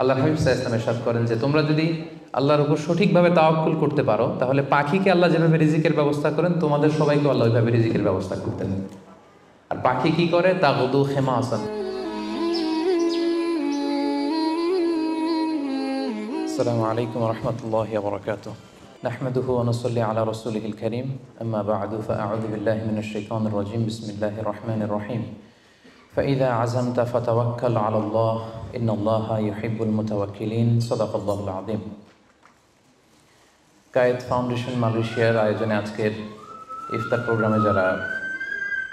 আল্লাহ হাবিব সাল্লাল্লাহু আলাইহি ওয়াসাল্লাম ইরশাদ করেন যে তোমরা যদি আল্লাহর উপর সঠিকভাবে তাওয়াক্কুল করতে পারো তাহলে পাখিকে আল্লাহ যেভাবে রিজিকের ব্যবস্থা করেন তোমাদের সবাইকে আল্লাহ ওইভাবে রিজিকের ব্যবস্থা করতেন। আর পাখি কি করে? তাগুদু খিমাসান। আসসালামু আলাইকুম ওয়া রাহমাতুল্লাহি ওয়া বারাকাতুহু। নাহমাদুহু ওয়া নুসাল্লি আলা রাসূলিহিল কারীম। আম্মা বা'দু ফাআউযু বিল্লাহি মিনাশ শাইতানির রাজীম। বিসমিল্লাহির রাহমানির রাহিম। فإذا عزمت فتوكل على الله إن الله يحب المتوكلين صدق الله العظيم। কায়েত ফাউন্ডেশন মালয়েশিয়ার আয়োজনে আজকের ইফতার প্রোগ্রামে যারা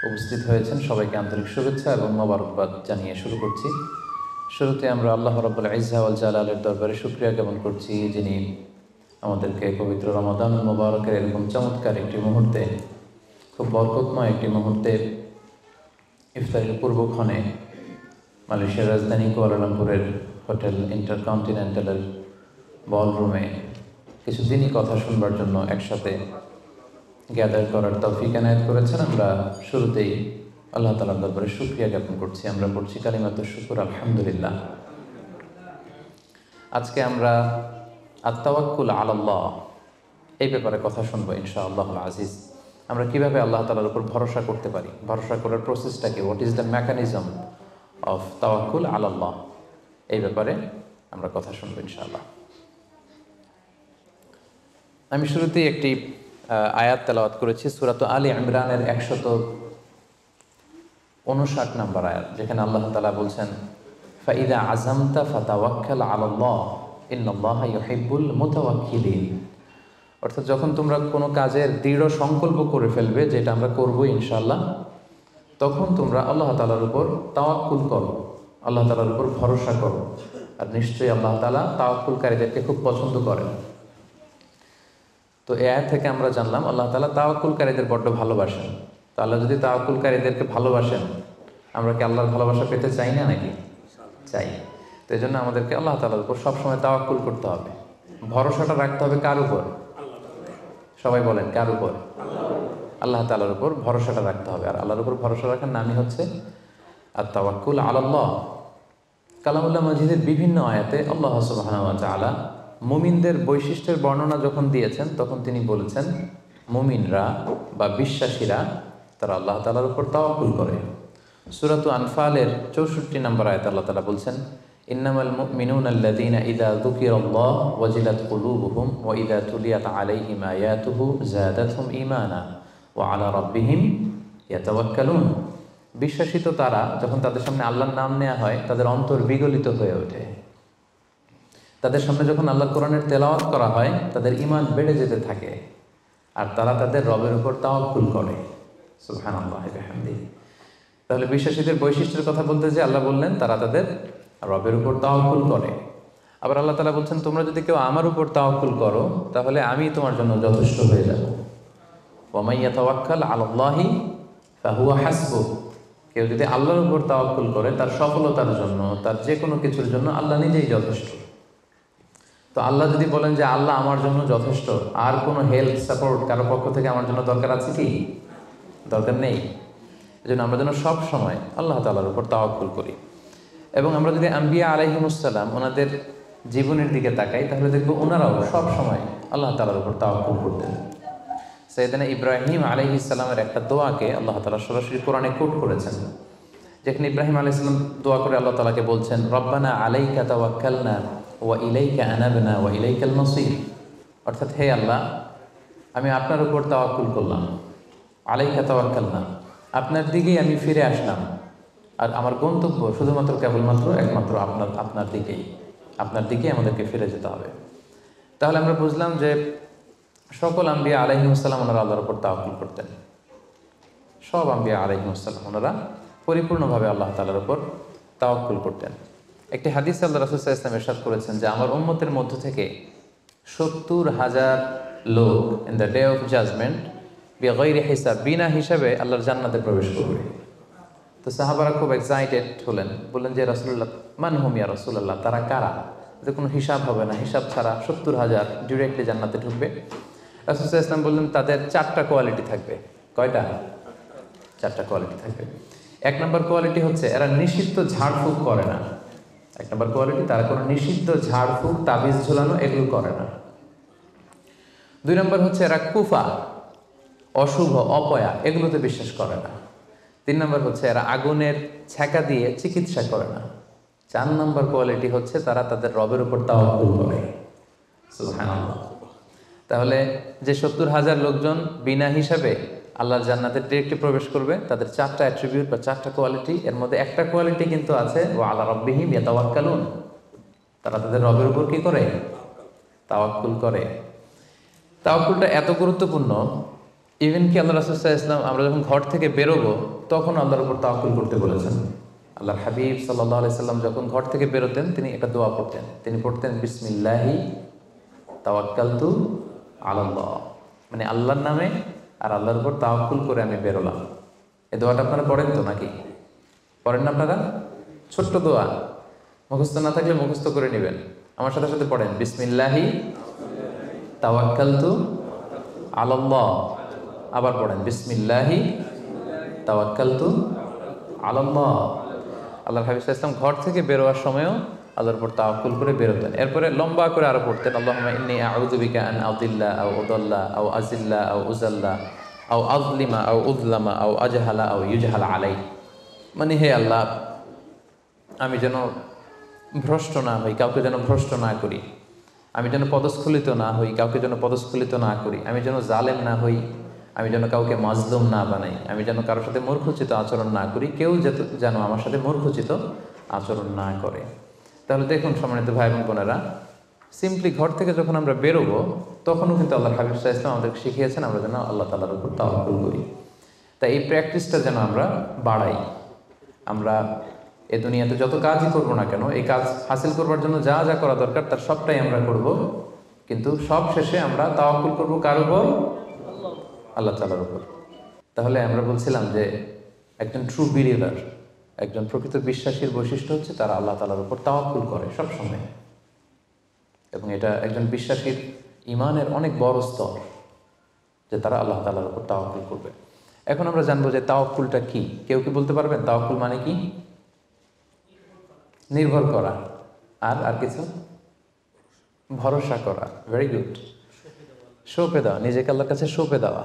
উপস্থিত হয়েছেন সবাইকে আন্তরিক শুভেচ্ছা এবং মোবারকবাদ জানিয়ে শুরু করছি। শুরুতে আমরা আল্লাহ রাব্বুল ইজ্জা ওয়াল জালালের দরবারে শুকরিয়া জ্ঞাপন করছি, যিনি আমাদেরকে পবিত্র রমাদানুল মুবারকের এরকম চমৎকার একটি মুহূর্তে, খুব বরকতময় একটি মুহূর্তে ইফতারের পূর্বক্ষণে মালয়েশিয়ার রাজধানী কুয়ালালামপুরের হোটেল ইন্টারকন্টিনেন্টালের বলরুমে কিছুদিনই কথা শুনবার জন্য একসাথে গ্যাদার করার তৌফিক এনায়েত করেছেন। আমরা শুরুতেই আল্লাহ তাআলার দরবারে শুকরিয়া জ্ঞাপন করছি। আমরা পড়ছি কালিমাতুশ শুকর, আলহামদুলিল্লাহ। আজকে আমরা আত-তাওয়াক্কুল আলাল্লাহ এই ব্যাপারে কথা শুনবো ইনশাআল্লাহুল আজিজ। আমরা কিভাবে আল্লাহ তাআলার উপর ভরসা করতে পারি, ভরসা করার প্রসেসটা কি, what is the mechanism of তাওয়াক্কুল আলাল্লাহ, এই ব্যাপারে আমরা কথা শুনবো ইনশাআল্লাহ। আমি শুরুতেই একটি আয়াত তেলাওয়াত করেছি, সূরাত আলী ইমরানের 159 নম্বর আয়াত, যেখানে আল্লাহ তাআলা বলছেন ফাইদা আযামতা ফাতাওয়াক্কাল আলাল্লাহ ইন্নাল্লাহা ইউহিব্বুল মুতাওয়াক্কিলিন। অর্থাৎ যখন তোমরা কোনো কাজের দৃঢ় সংকল্প করে ফেলবে, যেটা আমরা করবো ইনশাআল্লাহ, তখন তোমরা আল্লাহ তাআলার উপর তাওয়াক্কুল করো, আল্লাহ তাআলার উপর ভরসা করো। আর নিশ্চয়ই আল্লাহ তাআলা তাওয়াক্কুলকারীদেরকে খুব পছন্দ করেন। তো এই আয়াত থেকে আমরা জানলাম আল্লাহ তাআলা তাওয়াক্কুলকারীদের বড্ড ভালোবাসেন। তো আল্লাহ যদি তাওয়াক্কুলকারীদেরকে ভালোবাসেন, আমরা কি আল্লাহর ভালোবাসা পেতে চাই না নাকি? চাই। তো এই জন্য আমাদেরকে আল্লাহ তাআলার উপর সবসময় তাওয়াক্কুল করতে হবে, ভরসাটা রাখতে হবে। কার উপর? সবাই বলেন, কার উপর? আল্লাহ তাআলার উপর ভরসাটা রাখতে হবে। আর আল্লাহর উপর ভরসা রাখার নামই হচ্ছে আত-তাওয়াক্কুল আলাল্লাহ। কালামুল্লাহ মাজিদের বিভিন্ন আয়াতে আল্লাহ সুবহানাহু ওয়া তাআলা মুমিনদের বৈশিষ্ট্যের বর্ণনা যখন দিয়েছেন, তখন তিনি বলেছেন মুমিনরা বা বিশ্বাসীরা তারা আল্লাহ তাআলার উপর তাওয়াক্কুল করে। সূরাত আনফালের 64 নম্বর আয়াতে আল্লাহ তাআলা বলছেন ইন্নামাল মুমিনুনা আল্লাযীনা ইযা যুকিরাল্লাহু ওয়াজিলাত কুলুবুহুম ওয়া ইযা তুলিয়াত আলাইহিম আয়াতুহু যাদাতহুম ঈমানা ওয়া আলা রাব্বিহিম ইয়াতাওয়াক্কালুন। বিশ্বাসী তো তারা, যখন তাদের সামনে আল্লাহর নাম নেওয়া হয় তাদের অন্তর বিগলিত হয়ে ওঠে। তাদের সামনে যখন আল্লাহর কোরআনের তেলাওয়াত করা হয় তাদের ঈমান বেড়ে যেতে থাকে, আর তারা তাদের রবের উপর তাওয়াক্কুল করে। সুবহানাল্লাহি ওয়া বিহামদিহি। তাহলে বিশ্বাসীদের বৈশিষ্ট্যের কথা বলতে যে আল্লাহ বললেন তারা তাদের রবের উপর তাওয়াক্কুল করে। আবার আল্লাহ তাআলা বলছেন তোমরা যদি কেউ আমার উপর তাওয়াক্কুল করো তাহলে আমি তোমার জন্য যথেষ্ট হয়ে যাব। ওয়া মান ইয়াতাওয়াক্কাল আলাল্লাহি ফাহুয়া হাসবুহ। কেউ যদি আল্লাহর উপর তাওয়াক্কুল করে তার সফলতার জন্য, তার যে কোনো কিছুর জন্য আল্লাহ নিজেই যথেষ্ট। তো আল্লাহ যদি বলেন যে আল্লাহ আমার জন্য যথেষ্ট, আর কোনো হেল্প সাপোর্ট কারো পক্ষ থেকে আমার জন্য দরকার আছে কি? দরকার নেই। এজন্য আমরা যেন সব সময় আল্লাহ তাআলার উপর তাওয়াক্কুল করি। এবং আমরা যদি আম্বিয়া আলাইহিমুসসালাম ওনাদের জীবনের দিকে তাকাই তাহলে দেখব ওনারাও সব সময় আল্লাহ তাআলার উপর তাওয়াক্কুল করতেন। সাইয়েদনা ইব্রাহিম আলাইহিস সালামের একটা দোয়াকে আল্লাহ তাআলা সরাসরি কোরআনে কোট করেছেন, যেখানে ইব্রাহিম আলাইহিস সালাম দোয়া করে আল্লাহ তাআলাকে বলছেন রব্বানা আলাইকা তাওয়াক্কালনা ওয়া ইলাইকা আনাবনা ওয়া ইলাইকাল মাসির। অর্থাৎ হে আল্লাহ, আমি আপনার উপর তাওয়াক্কুল করলাম, আলাইকা তাওয়াক্কালনা, আপনার দিকেই আমি ফিরে আসলাম, আর আমার গন্তব্য শুধুমাত্র কেবলমাত্র একমাত্র আপনার দিকেই আমাদেরকে ফিরে যেতে হবে। তাহলে আমরা বুঝলাম যে সকল আম্বিয়া আলাইহিমুসসালাম ওনারা আল্লাহর উপর তাওয়াক্কুল করতেন। সব আম্বিয়া আলাইহিমুসসালাম ওনারা পরিপূর্ণভাবে আল্লাহ তাআলার উপর তাওয়াক্কুল করতেন। একটি হাদিস আল্লাহ রাসূল সাল্লাল্লাহু আলাইহি ওয়াসাল্লাম ইরশাদ করেছেন যে আমার উম্মতের মধ্য থেকে 70,000 লোক in the day of judgement বিগাইরি হিসাব, বিনা হিসাবে আল্লাহর জান্নাতে প্রবেশ করবে। তো সাহাবারা খুব এক্সাইটেড হলেন, বললেন যে রাসূলুল্লাহ মান হুম ইয়া রাসূলুল্লাহ, তারা কারা যে কোনো হিসাব হবে না, হিসাব ছাড়া 70,000 ডিরেক্টলি জান্নাতে ঢুকবে? রাসূল সাল্লাল্লাহু আলাইহি ওয়াসাল্লাম বললেন তাদের 4টা কোয়ালিটি থাকবে। কয়টা? 4টা কোয়ালিটি থাকবে। 1 নম্বর কোয়ালিটি হচ্ছে এরা নিষিদ্ধ ঝাড়ফুঁক করে না। এক নম্বর কোয়ালিটি, তারা কোনো নিষিদ্ধ ঝাড়ফুঁক তাবিজ ঝোলানো এগুলো করে না। 2 নম্বর হচ্ছে এরা কুফা, অশুভ, অপয়া এগুলোতে বিশ্বাস করে না। 3 নম্বর হচ্ছে এরা আগুনের ছ্যাঁকা দিয়ে চিকিৎসা করে না। 4 নম্বর কোয়ালিটি হচ্ছে তারা তাদের রবের উপর তাওয়াক্কুল করে। সুবহানাল্লাহ। তাহলে যে 70,000 লোকজন বিনা হিসাবে আল্লাহর জান্নাতে ডিরেক্টলি প্রবেশ করবে, তাদের 4টা অ্যাট্রিবিউট বা 4টা কোয়ালিটি, এর মধ্যে একটা কোয়ালিটি কিন্তু আছে, ওয়া আলা রাব্বিহিম ইয়াতাওয়াক্কালুন, তারা তাদের রবের উপর কি করে? তাওয়াক্কুল করে। তাওয়াক্কুলটা এত গুরুত্বপূর্ণ, ইভেন কি আল্লাহ রাসূল সাল্লাল্লাহু আলাইহি ওয়াসাল্লাম আমরা যখন ঘর থেকে বেরোবো তখন আল্লাহর উপর তাওয়াক্কুল করতে বলেছেন। আল্লাহর হাবিব সাল্লাল্লাহু আলাইহি সাল্লাম যখন ঘর থেকে বেরোতেন তিনি একটা দোয়া পড়তেন, তিনি পড়তেন বিসমিল্লাহি তাওয়াক্কালতু আলাল্লাহ, মানে আল্লাহর নামে আর আল্লাহর উপর তাওয়াক্কুল করে আমি বেরোলাম। এই দোয়াটা আপনারা পড়েন তো নাকি? পড়েন না আপনারা? ছোট্ট দোয়া, মুখস্থ না থাকলে মুখস্থ করে নেবেন, আমার সাথে সাথে পড়েন বিসমিল্লাহি তাওয়াক্কালতু আলাল্লাহ। আবার পড়েন বিসমিল্লাহি তাওয়াক্কালতু আলাল্লাহ। আল্লাহর হাবিব সাল্লাল্লাহু আলাইহি ওয়াসাল্লাম ঘর থেকে বেরোয়ার সময়ও আল্লাহর উপর তাওয়াক্কুল করে বেরোতেন। এরপরে লম্বা করে আরো পড়তেন আল্লাহুম্মা ইন্নী আউযু বিকা আন আযিল্লা আও উদাল্লা আও আযিল্লা আও উযাল্লা আও আযলিমা আও উযলামা আও আজহালা আও ইউজহালা আলাই, মানে হে আল্লাহ আমি যেন ভ্রষ্ট না হই, কাউকে যেন ভ্রষ্ট না করি, আমি যেন পদস্খলিত না হই, কাউকে যেন পদস্খলিত না করি, আমি যেন জালেম না হই, আমি যেন কাউকে মাজলুম না বানাই, আমি যেন কারোর সাথে মূর্খোচিত আচরণ না করি, কেউ যেন আমার সাথে মূর্খোচিত আচরণ না করে। তাহলে দেখুন সম্মানিত ভাই এবং বোনেরা, সিম্পলি ঘর থেকে যখন আমরা বেরোবো তখনও কিন্তু আল্লাহর হাবিব সাল্লাল্লাহু আলাইহি ওয়াসাল্লাম আমাদেরকে শিখিয়েছেন আমরা যেন আল্লাহ তাআলার উপর তাওয়াক্কুল করি। তাই এই প্র্যাকটিসটা যেন আমরা বাড়াই। আমরা এ দুনিয়াতে যত কাজই করবো না কেন, এই কাজ হাসিল করবার জন্য যা যা করা দরকার তার সবটাই আমরা করব, কিন্তু সব শেষে আমরা তাওয়াক্কুল করব কার উপর? আল্লাহ তাআলার উপর। তাহলে আমরা বলছিলাম যে একজন ট্রু বিলিভার, একজন প্রকৃত বিশ্বাসীর বৈশিষ্ট্য হচ্ছে তারা আল্লাহ তাআলার উপর তাওয়াক্কুল করে সবসময়, এবং এটা একজন বিশ্বাসীর ঈমানের অনেক বড় স্তর যে তারা আল্লাহ তাআলার উপর তাওয়াক্কুল করবে। এখন আমরা জানবো যে তাওয়াক্কুলটা কি। কেউ কি বলতে পারবেন তাওয়াক্কুল মানে কি? নির্ভর করা, আর কিছু? ভরসা করা। Very good. সঁপে দেওয়া, নিজেকে আল্লাহর কাছে সঁপে দেওয়া,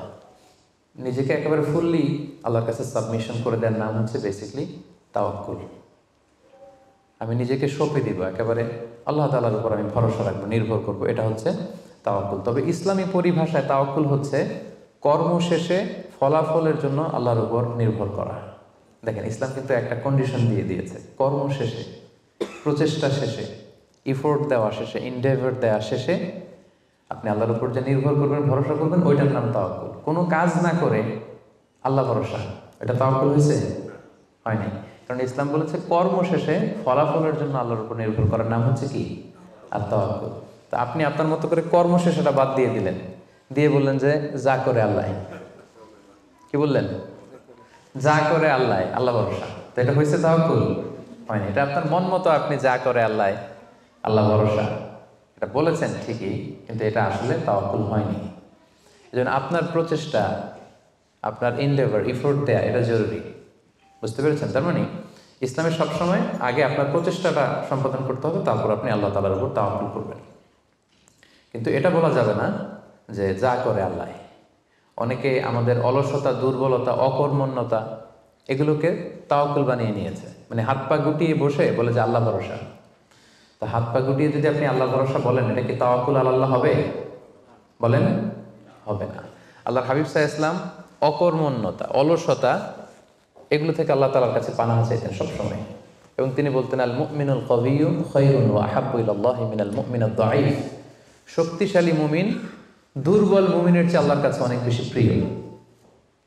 নিজেকে একেবারে ফুললি আল্লাহর কাছে সাবমিশন করে দেওয়ার নাম হচ্ছে বেসিকলি তাওয়াক্কুল। আমি নিজেকে সঁপে দিব, একেবারে আল্লাহ তাআলার উপর আমি ভরসা রাখবো, নির্ভর করব, এটা হচ্ছে তাওয়াক্কুল। তবে ইসলামী পরিভাষায় তাওয়াক্কুল হচ্ছে কর্ম শেষে ফলাফলের জন্য আল্লাহর উপর নির্ভর করা। দেখেন ইসলাম কিন্তু একটা কন্ডিশন দিয়ে দিয়েছে, কর্ম শেষে, প্রচেষ্টা শেষে, ইফোর্ট দেওয়া শেষে, ইনডেভার দেওয়া শেষে আপনি আল্লাহর উপর যে নির্ভর করবেন, ভরসা করবেন, ওইটার নাম তাওয়াক্কুল। কোনো কাজ না করে আল্লাহ ভরসা, এটা তাওয়াক্কুল হয়েছে? হয়নি। কারণ ইসলাম বলেছে কর্ম শেষে ফলাফলের জন্য আল্লাহর উপর নির্ভর করার নাম হচ্ছে কি? আর তাওয়াক্কুল। তা আপনি আপনার মতো করে কর্ম শেষেটা বাদ দিয়ে দিলেন, দিয়ে বললেন যে যা করে আল্লাহ। কি বললেন? যা করে আল্লাহ, আল্লাহ ভরসা। তো এটা হয়েছে তাওয়াক্কুল? হয়নি। এটা আপনার মন মতো আপনি যা করে আল্লাহ, আল্লাহ ভরসা, এটা বলেছেন ঠিকই, কিন্তু এটা আসলে তাওয়াক্কুল হয়নি। এজন্য আপনার প্রচেষ্টা, আপনার ইনডেভার, ইফোর্ট দেয়া এটা জরুরি। বুঝতে পেরেছেন? তার মানে ইসলামের সবসময় আগে আপনার প্রচেষ্টাটা সম্পাদন করতে হবে, তারপর আপনি আল্লাহ তাআলার উপর তাওয়াক্কুল করবেন। কিন্তু এটা বলা যাবে না যে যা করে আল্লাহ। অনেকে আমাদের অলসতা, দুর্বলতা, অকর্মণ্যতা এগুলোকে তাওয়াক্কুল বানিয়ে নিয়েছে, মানে হাত পা গুটিয়ে বসে বলে যে আল্লাহ ভরসা। তা হাত পা গুটিয়ে যদি আপনি আল্লাহ ভরসা বলেন, এটা কি তাওয়াক্কুল আল্লাহ হবে? বলেন, হবে না। আল্লাহর হাবিব সাল্লাল্লাহু আলাইহি ওয়াসাল্লাম অকর্মণ্যতা, অলসতা এগুলো থেকে আল্লাহ তাআলার কাছে পানাহ চাইতেন সবসময়, এবং তিনি বলতেন আল মুমিনুল কবিয়্যু খায়রুন ওয়া আহাব্বু ইলাল্লাহি মিনাল মুমিনিদ দাঈফ। শক্তিশালী মুমিন দুর্বল মুমিনের চেয়ে আল্লাহর কাছে অনেক বেশি প্রিয়।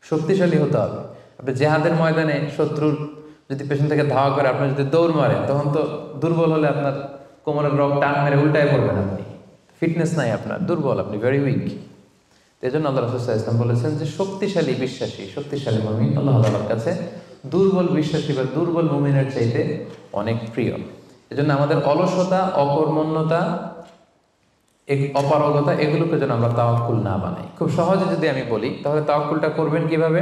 শক্তিশালী হতে হবে। আপনি জেহাদের ময়দানে শত্রুর যদি পেছন থেকে ধাওয়া করে আপনি যদি দৌড় মারেন, তখন তো দুর্বল হলে আপনার কোমরের রগ টান মেরে উল্টায় পড়বেন, আপনি ফিটনেস নাই, আপনার দুর্বল, আপনি ভেরি উইক। এই জন্য আল্লাহ রাসূল সাল্লাল্লাহু আলাইহি ওয়াসাল্লাম বলেছেন যে শক্তিশালী বিশ্বাসী, শক্তিশালী মুমিন আল্লাহ তাআলার কাছে দুর্বল বিশ্বাসী বা দুর্বল মুমিনের চাইতে অনেক প্রিয়। এজন্য আমাদের অলসতা, অকর্মণ্যতা, অপারগতা এগুলোকে যেন আমরা তাওয়াক্কুল না বানাই। খুব সহজে যদি আমি বলি, তাহলে তাওয়াক্কুলটা করবেন কিভাবে?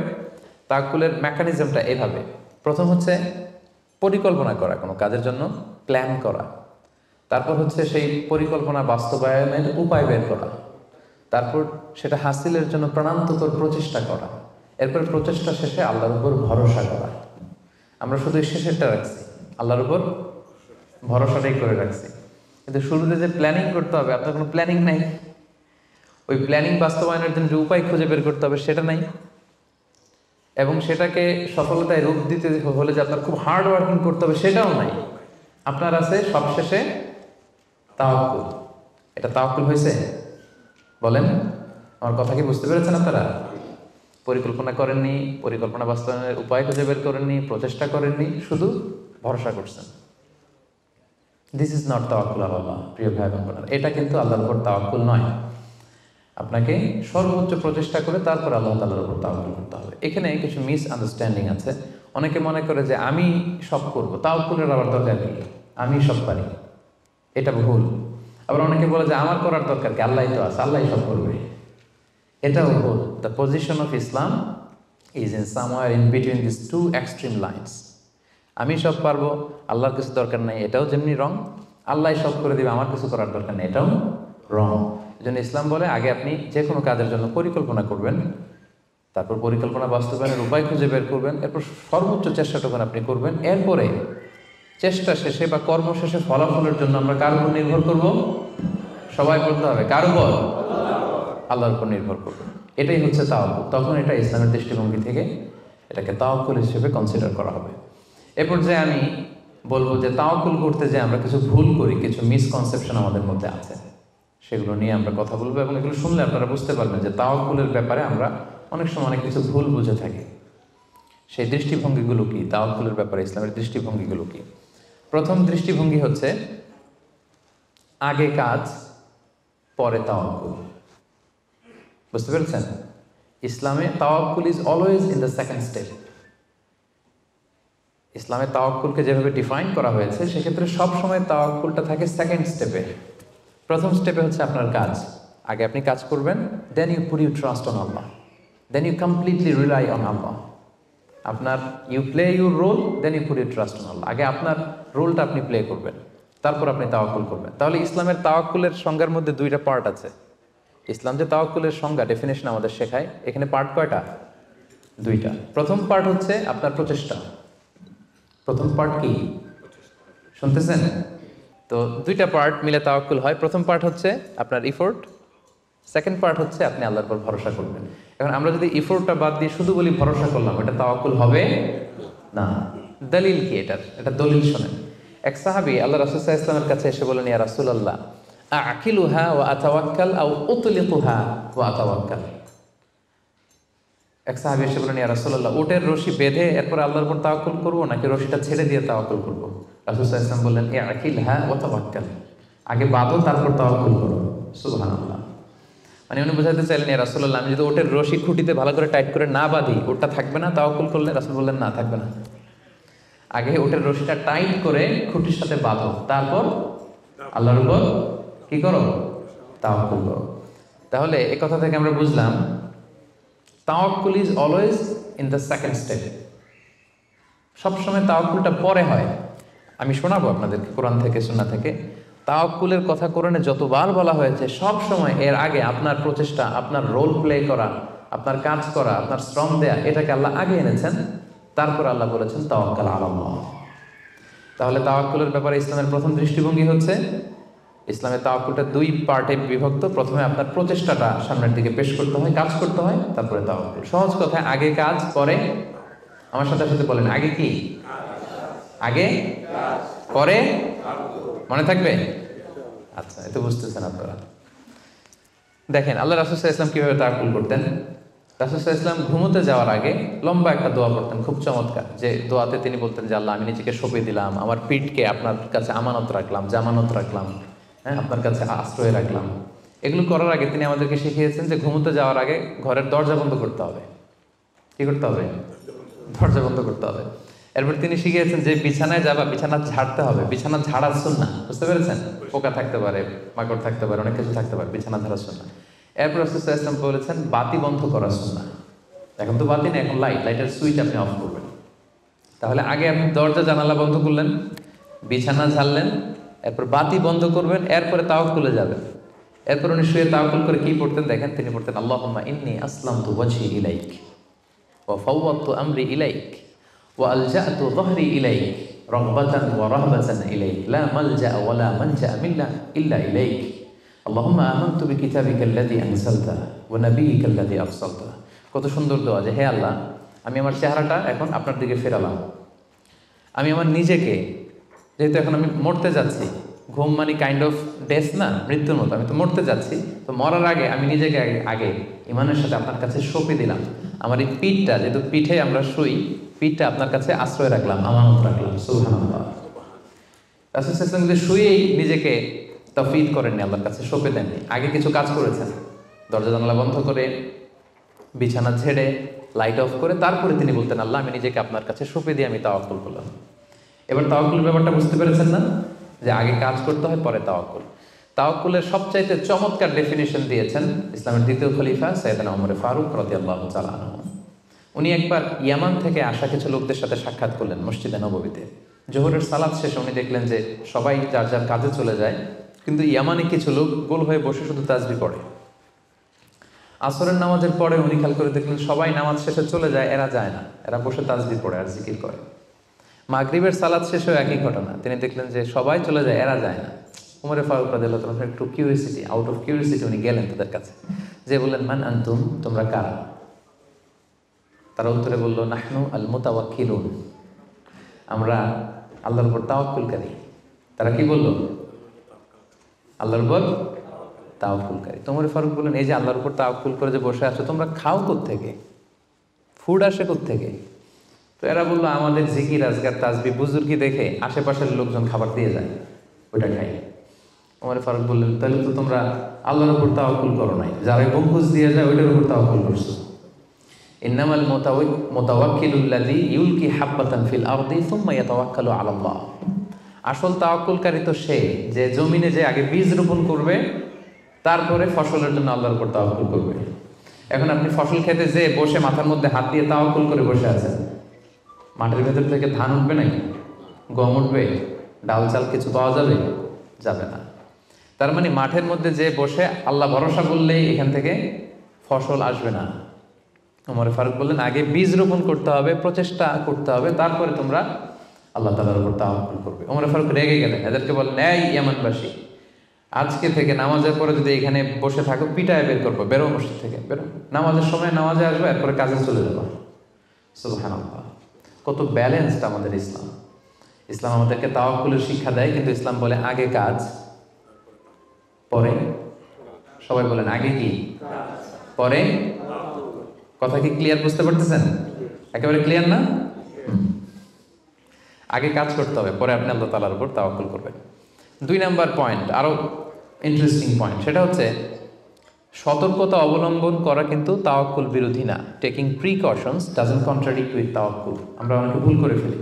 তাওয়াক্কুলের মেকানিজমটা এভাবে। প্রথম হচ্ছে পরিকল্পনা করা কোনো কাজের জন্য, প্ল্যান করা, তারপর হচ্ছে সেই পরিকল্পনা বাস্তবায়নের উপায় বের করা, তারপর সেটা হাসিলের জন্য প্রাণান্তকর প্রচেষ্টা করা, এরপর প্রচেষ্টা শেষে আল্লাহর উপর ভরসা করা। আমরা শুধু শেষেরটা রাখছি, আল্লাহর উপর ভরসাটাই করে রাখছি, কিন্তু শুরুতে যে প্ল্যানিং করতে হবে, আপনার কোনো প্ল্যানিং নাই। ওই প্ল্যানিং বাস্তবায়নের জন্য যে উপায় খুঁজে বের করতে হবে সেটা নাই, এবং সেটাকে সফলতায় রূপ দিতে হলে যে আপনার খুব হার্ড ওয়ার্কিং করতে হবে সেটাও নাই। আপনার আছে সবশেষে তাওয়াক্কুল। এটা তাওয়াক্কুল হয়েছে? বলেন, আমার কথা কি বুঝতে পেরেছেন আপনারা? পরিকল্পনা করেননি, পরিকল্পনা বাস্তবায়নের উপায় খুঁজে বের করেননি, প্রচেষ্টা করেননি, শুধু ভরসা করছেন। দিস ইজ নট তাওয়াক্কুল আল্লাহ। প্রিয় ভাই বোনেরা, এটা কিন্তু আল্লাহর উপর তাওয়াক্কুল নয়। আপনাকে সর্বোচ্চ প্রচেষ্টা করে তারপর আল্লাহ তাআলার উপর তাওয়াক্কুল করতে হবে। এখানে কিছু মিস আন্ডারস্ট্যান্ডিং আছে। অনেকে মনে করে যে আমি সব করব, তাওয়াক্কুলের আবার দরকার কি, আমি সব পারি, এটা ভুল। আবার অনেকে বলে যে আমার করার দরকার কি, আল্লাহই তো আছে, আল্লাহই সব করবে, এটাও ভুল। The position of Islam is in somewhere in between this two extreme lines. আমি সব পারবো, আল্লাহর কিছু দরকার নেই, এটাও যেমনি রং। আল্লাহ সব করে দিবে, আমার কিছু করার দরকার নেই, এটাও রং। এই জন্য ইসলাম বলে আগে আপনি যে কোনো কাজের জন্য পরিকল্পনা করবেন, তারপর পরিকল্পনা বাস্তবায়নের উপায় খুঁজে বের করবেন, এরপর সর্বোচ্চ চেষ্টাটুকু আপনি করবেন। এরপরে চেষ্টা শেষে বা কর্ম শেষে ফলাফলের জন্য আমরা কার উপর নির্ভর করব? সবাই বলতে হবে কার উপর? আল্লাহর উপর নির্ভর করব। এটাই হচ্ছে তাওয়াক্কুল। তখন এটা ইসলামের দৃষ্টিভঙ্গি থেকে এটাকে তাওয়াক্কুল হিসেবে কনসিডার করা হবে। এরপর যে আমি বলবো যে তাওয়াক্কুল করতে যে আমরা কিছু ভুল করি, কিছু মিসকনসেপশন আমাদের মধ্যে আছে, সেগুলো নিয়ে আমরা কথা বলবো, এবং এগুলো শুনলে আপনারা বুঝতে পারবেন যে তাওয়াক্কুলের ব্যাপারে আমরা অনেক সময় অনেক কিছু ভুল বুঝে থাকি। সেই দৃষ্টিভঙ্গিগুলো কি, তাওয়াক্কুলের ব্যাপারে ইসলামের দৃষ্টিভঙ্গিগুলো কি? প্রথম দৃষ্টিভঙ্গি হচ্ছে আগে কাজ পরে তাওয়াক্কুল। বুঝতে পেরেছেন? ইসলামে তাওয়াক্কুল is always in the second step. ইসলামে তাওয়াক্কুলকে যেভাবে ডিফাইন করা হয়েছে, সেক্ষেত্রে সবসময় তাওয়াক্কুলটা থাকে সেকেন্ড স্টেপে। প্রথম স্টেপে হচ্ছে আপনার কাজ, আগে আপনি কাজ করবেন, then you put you trust on Allah, then you completely rely on Allah. আপনার you play your role, then you put you trust on Allah. আগে আপনার রোলটা আপনি প্লে করবেন, তারপর আপনি তাওয়াক্কুল করবেন। তাহলে ইসলামের তাওয়াক্কুলের সংজ্ঞার মধ্যে দুইটা পার্ট আছে। ইসলাম যে তাওয়াক্কুলের সংজ্ঞা, ডেফিনেশন আমাদের শেখায়, এখানে পার্ট কয়টা? দুইটা। প্রথম পার্ট হচ্ছে আপনার প্রচেষ্টা। প্রথম পার্ট কি শুনতেছেন? তো দুইটা পার্ট মিলে তাওয়াক্কুল হয়। প্রথম পার্ট হচ্ছে আপনার ইফোর্ট, সেকেন্ড পার্ট হচ্ছে আপনি আল্লাহর উপর ভরসা করবেন। এখন আমরা যদি ইফোর্টটা বাদ দিয়ে শুধু বলি ভরসা করলাম, এটা তাওয়াক্কুল হবে না। দলিল কি এটার? এটা দলিল শোনেন। এক সাহাবী আল্লাহ রাসূল সাল্লাল্লাহু আলাইহি ওয়াসাল্লামের কাছে এসে বলেন, ইয়া রাসূলুল্লাহ, আকিলুহা ওয়া আতাওয়াক্কাল আও উতলিকুহা ওয়া আতাওয়াক্কাল। এক সাহাবী এসে বলেন, ইয়া রাসূলুল্লাহ, উটের রশি বেঁধে এরপর আল্লাহর উপর তাওয়াক্কুল করব, নাকি রশিটা ছেড়ে দিয়ে তাওয়াক্কুল করব? রাসূল সাল্লাল্লাহু আলাইহি ওয়াসাল্লাম বললেন, আকিলহা ওয়া তাওয়াক্কাল, আগে বাঁধো তারপর তাওয়াক্কুল করো। সুবহানাল্লাহ। মানে উনি বোঝাতে চাইলেন, ইয়া রাসূলুল্লাহ, আমি যদি ওটের রশি খুঁটিতে ভালো করে টাইট করে না বাঁধি, ওটা থাকবে না তাওয়াক্কুল করলে? রাসূল বললেন, না, থাকবে না। আগে ওটের রশিটা টাইট করে খুঁটির সাথে বাঁধো, তারপর আল্লাহর উপর কি করো? তাওয়াক্কুল করো। তাহলে এই কথা থেকে আমরা বুঝলাম তাওয়াক্কুল is always in the second step. সবসময় তাওয়াক্কুলটা পরে হয়। আমি শোনাবো আপনাদেরকে কোরআন থেকে, সুন্নাহ থেকে। তাওয়াক্কুলের কথা কোরআনে যতবার বলা হয়েছে, সব সময় এর আগে আপনার প্রচেষ্টা, আপনার রোল প্লে করা, আপনার কাজ করা, আপনার শ্রম দেয়া, এটাকে আল্লাহ আগে এনেছেন, তারপর আল্লাহ বলেছেন তাওয়াক্কাল আলাল্লাহ। তাহলে তাওয়াক্কুলের ব্যাপারে ইসলামের প্রথম দৃষ্টিভঙ্গি হচ্ছে, ইসলামের তাওয়াক্কুলটা দুই পার্টে বিভক্ত। প্রথমে আপনার প্রচেষ্টাটা সামনের দিকে পেশ করতে হয়, কাজ করতে হয়, তারপরে তাওয়াক্কুল। সহজ কথায় আগে কাজ পরে, আমার সাথে সাথে বলেন, আগে কি? আগে পরে, মনে থাকবে? আচ্ছা, এত বুঝতেছেন আপনারা। দেখেন আল্লাহ রাসূল সাল্লাল্লাহু আলাইহি ওয়াসাল্লাম কিভাবে তাওয়াক্কুল করতেন। রাসূল সাল্লাল্লাহু আলাইহি ওয়াসাল্লাম ঘুমোতে যাওয়ার আগে লম্বা একটা দোয়া পড়তেন, খুব চমৎকার। যে দোয়াতে তিনি বলতেন যে, আল্লাহ, আমি নিজেকে সঁপে দিলাম, আমার পিঠকে আপনার কাছে আমানত রাখলাম, জামানত রাখলাম, হ্যাঁ, আপনার কাছে আশ্রয় রাখলাম। এগুলো করার আগে তিনি আমাদেরকে শিখিয়েছেন যে ঘুমোতে যাওয়ার আগে ঘরের দরজা বন্ধ করতে হবে। কি করতে হবে? দরজা বন্ধ করতে হবে। এরপর তিনি শিখিয়েছেন যে বিছানায় যাবা, বিছানা ঝাড়তে হবে। বিছানা ঝাড়ার সুন্নাহ, বুঝতে পেরেছেন? পোকা থাকতে পারে, মাকড় থাকতে পারে, অনেক কিছু থাকতে পারে, বিছানা ঝাড়ার সুন্নাহ। এরপর রাসূল সাল্লাল্লাহু আলাইহি ওয়াসাল্লাম বলেছেন বাতি বন্ধ করার সুন্নাহ। এখন তো বাতি নেই, এখন লাইটের সুইচ আপনি অফ করবেন। তাহলে আগে আপনি দরজা জানালা বন্ধ করলেন, বিছানা ঝাড়লেন, এরপর বাতি বন্ধ করবেন, এরপরে তাওয়াক্কুলে যাবেন। এরপর উনি শুয়ে তাওয়াক্কুল করে কি পড়তেন দেখেন, তিনি পড়তেন আল্লাহুম্মা ইন্নী আসলামতু ওয়াজহি ইলাইক ওয়া ফাওয়াদতু আমরি ইলাইক ওয়া আলজা'তু যহরি ইলাইক রাগবাতান ওয়া রাহবাতান ইলাইক লা মালজা'a ওয়া লা মানজা'a মিন্না ইল্লা ইলাইক আল্লাহুম্মা আমানতু বিকিতাবিকাল্লাযী আনজালতা ওয়া নাবিয়্যিকাল্লাযী আরসালতা। কত সুন্দর দোয়া যে হে আল্লাহ, আমি আমার চেহারাটা এখন আপনার দিকে ফেরালাম। আমি আমার নিজেকে, যেহেতু এখন আমি মরতে যাচ্ছি, ঘুম মানে কাইন্ড অফ ডেথ না, মৃত্যুর মতো, আমি তো মরতে যাচ্ছি, তো মরার আগে আমি নিজেকে আগে ইমানের সাথে আপনার কাছে সঁপে দিলাম। আমার এই পিঠটা, যেহেতু পিঠে আমরা শুই, পিঠটা আপনার কাছে আশ্রয় রাখলাম, আমানত রাখলাম। সুবহানাল্লাহ। রাসূল সাল্লাল্লাহু আলাইহি ওয়াসাল্লাম শুয়েই নিজেকে তাফওয়ীদ করেননি, আল্লাহর কাছে সঁপে দেননি, আগে কিছু কাজ করেছেন। দরজা জানালা বন্ধ করে, বিছানা ঝেড়ে, লাইট অফ করে তারপরে তিনি বলতেন আল্লাহ, আমি নিজেকে আপনার কাছে সঁপে দিয়ে আমি তাওয়াক্কুল করলাম। এবার তাওয়াক্কুলের ব্যাপারটা বুঝতে পেরেছেন না, যে আগে কাজ করতে হয় পরে তাওয়াক্কুল। তাওয়াক্কুলের সবচাইতে চমৎকার ডেফিনিশন দিয়েছেন ইসলামের দ্বিতীয় খলিফা সাইয়েদনা ওমর ফারুক রাদিয়াল্লাহু তাআলা আনহু। উনি একবার ইয়ামান থেকে আসা কিছু লোকদের সাথে সাক্ষাৎ করলেন মসজিদে নববীতে। জোহরের সালাত শেষে উনি দেখলেন যে সবাই যার যার কাজে চলে যায়, কিন্তু ইয়ামানে কিছু লোক গোল হয়ে বসে শুধু তাসবিহ পড়ে। আসরের নামাজের পরে উনি খেয়াল করে দেখলেন সবাই নামাজ শেষে চলে যায়, এরা যায় না, এরা বসে তাসবিহ পড়ে আর জিকির করে। মাগরিবের সালাত শেষেও একই ঘটনা, তিনি দেখলেন যে সবাই চলে যায়, এরা যায় না। ওমর ফারুক রাদিয়াল্লাহু তাআলা একটু কিউরিয়াসিটি, আউট অফ কিউরিয়াসিটি উনি গেলেন তাদের কাছে, যে বললেন মান আনতুম, তোমরা কারা? তারা উত্তরে বলল নাহনু আল মুতাওয়াক্কিলুন, আমরা আল্লাহর উপর তাওয়াক্কুলকারী। তারা কি বলল? আল্লাহর উপর তাওয়াক্কুলকারী। ওমর ফারুক বললেন এই যে আল্লাহর উপর তাওয়াক্কুল করে যে বসে আছো, তোমরা খাও কোত্থেকে? ফুড আসে কোত্থেকে? তো এরা বললো আমাদের জিকির আজকার তাসবিহ বুজুর্গি দেখে আশেপাশের লোকজন খাবার দিয়ে যায়, ওইটা খাই। ওমর ফারুক বললেন তাহলে তো তোমরা আল্লাহর উপর তাওয়াক্কুল করো নাই, যারা গম্বুজ দিয়ে যায় ওইটার উপর তাওয়াক্কুল করছো। ইন্নামাল মুতাওয়াক্কিলুল্লাযী ইউলকি হাব্বাতান ফিল আরদি সুম্মা ইয়াতাওয়াক্কালু আলাল্লাহ। আসল তাওয়াক্কুলকারী তো সে, যে জমিনে যে আগে বীজ রোপণ করবে, তারপরে ফসলের জন্য আল্লাহর উপর তাওয়াক্কুল করবে। এখন আপনি ফসল খেতে যে বসে মাথার মধ্যে হাত দিয়ে তাওয়াক্কুল করে বসে আছেন, মাটির ভেতর থেকে ধান উঠবে নাকি? গম উঠবে? ডাল চাল কিছু পাওয়া যাবে? যাবে না। তার মানে মাঠের মধ্যে যে বসে আল্লাহ ভরসা করলেই এখান থেকে ফসল আসবে না। ওমর ফারুক বললেন আগে বীজ রোপণ করতে হবে, প্রচেষ্টা করতে হবে, তারপরে তোমরা আল্লাহ তাআলার উপর তাওয়াক্কুল করবে। ওমর ফারুক রেগে গেলেন, এদেরকে বললেন এই ইয়ামানবাসী, আজকে থেকে নামাজের পরে যদি এখানে বসে থাকো পিটায় বের করবো, বেরো মসজিদ থেকে, বেরো। নামাজের সময় নামাজে আসবে, এরপরে কাজে চলে যাবো। সুবহানাল্লাহ। কত ব্যালেন্সড আমাদের ইসলাম। ইসলাম আমাদেরকে তাওয়াক্কুলের শিক্ষা দেয়, কিন্তু ইসলাম বলে আগে কাজ পরে। সবাই বলেন আগে কি পরে? কথা কি ক্লিয়ার বুঝতে পারতেছেন? একেবারে ক্লিয়ার না? আগে কাজ করতে হবে, পরে আপনি আল্লাহ তাআলার উপর তাওয়াক্কুল করবেন। 2 নাম্বার পয়েন্ট, আরো ইন্টারেস্টিং পয়েন্ট, সেটা হচ্ছে সতর্কতা অবলম্বন করা কিন্তু তাওয়াক্কুল বিরোধী না। Taking precautions doesn't contradict with তাওয়াক্কুল। আমরা অনেকে ভুল করে ফেলি,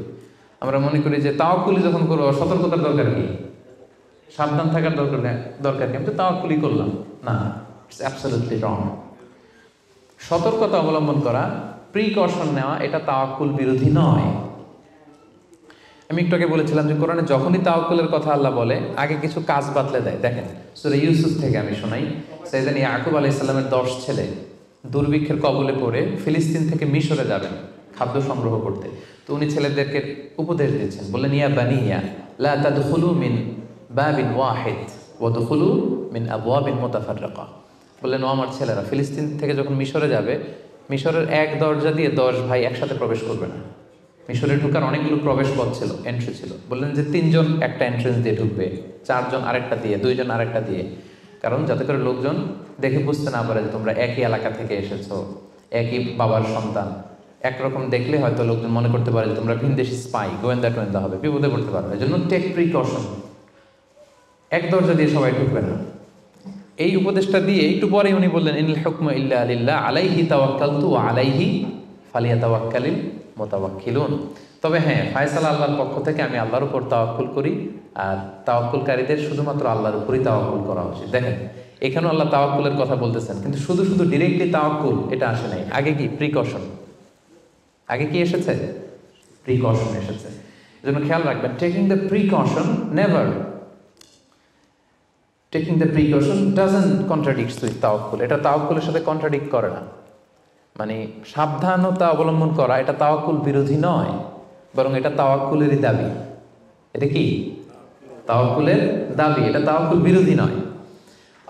আমরা মনে করি যে তাওয়াক্কুলই যখন করবো সতর্কতার দরকার কি, সাবধান থাকার দরকার কি, আমি তো তাওয়াক্কুলই করলাম। না, ইটস অ্যাবসলিউটলি রং। সতর্কতা অবলম্বন করা, প্রিকশন নেওয়া, এটা তাওয়াক্কুল বিরোধী নয়। আমি একটু আগে বলেছিলাম যে কোরআনে যখনই তাওয়াক্কুলের কথা আল্লাহ বলে আগে কিছু কাজ বাতলে দেয়। দেখেন সূরা ইউসুফ থেকে আমি শোনাই, সাইয়েদনা ইয়াকুব আলাইহিস সালামের 10 ছেলে দুর্ভিক্ষের কবলে পড়ে ফিলিস্তিন থেকে মিশরে যাবেন খাদ্য সংগ্রহ করতে। তো উনি ছেলেদেরকে উপদেশ দিয়েছেন, বললেন ইয়া বানিয়া লা তাদখুলু মিন বাবিন ওয়াহিদ ওয়াদখুলু মিন আবওয়াবিন মুতাফাররাকা। বললেন ও আমার ছেলেরা, ফিলিস্তিন থেকে যখন মিশরে যাবে, মিশরের এক দরজা দিয়ে 10 ভাই একসাথে প্রবেশ করবে না। মিশরে ঢুকার অনেকগুলো প্রবেশ পথ ছিল, এন্ট্রি ছিল। বললেন যে 3 জন একটা এন্ট্রেন্স দিয়ে ঢুকবে, 4 জন আরেকটা দিয়ে, 2 জন আরেকটা দিয়ে, কারণ যাতে করে লোকজন দেখে বুঝতে না পারে যে তোমরা একই এলাকা থেকে এসেছো, একই বাবার সন্তান। একরকম দেখলে হয়তো লোকজন মনে করতে পারে যে তোমরা ভিনদেশি স্পাই, গোয়েন্দা হবে, বিপদে পড়তে পারবে। এই জন্য টেক প্রিকশন, এক দরজা দিয়ে সবাই ঢুকবে না। এই উপদেশটা দিয়ে একটু পরে উনি বললেন ইনিল হুকমু ইল্লা লিল্লাহ আলাইহি তাওয়াক্কালতু ওয়া আলাইহি ফালিয়াতাওয়াক্কালিল মুতাওয়াক্কিলুন। তবে হ্যাঁ, ফায়সালা আল্লাহর পক্ষ থেকে, আমি আল্লাহর উপর তাওয়াক্কুল করি, আর তাওয়াক্কুলকারীদের শুধুমাত্র আল্লাহর উপরই তাওয়াক্কুল করা উচিত। দেখেন এখানেও আল্লাহ তাওয়াক্কুলের কথা বলতেছেন, কিন্তু শুধু ডিরেক্টলি তাওয়াক্কুল এটা আসে নাই। আগে কি প্রিকশন, আগে কি এসেছে? প্রিকশন এসেছে। এজন্য খেয়াল রাখবেন, taking the precaution never, taking the precaution doesn't contradicts with তাওয়াক্কুল। এটা তাওয়াক্কুলের সাথে কন্ট্রাডিক্ট করে না। মানে সাবধানতা অবলম্বন করা এটা তাওয়াক্কুল বিরোধী নয়, বরং এটা তাওয়াক্কুলেরই দাবি। এটা কি? তাওয়াক্কুলের দাবি, এটা তাওয়াক্কুল বিরোধী নয়।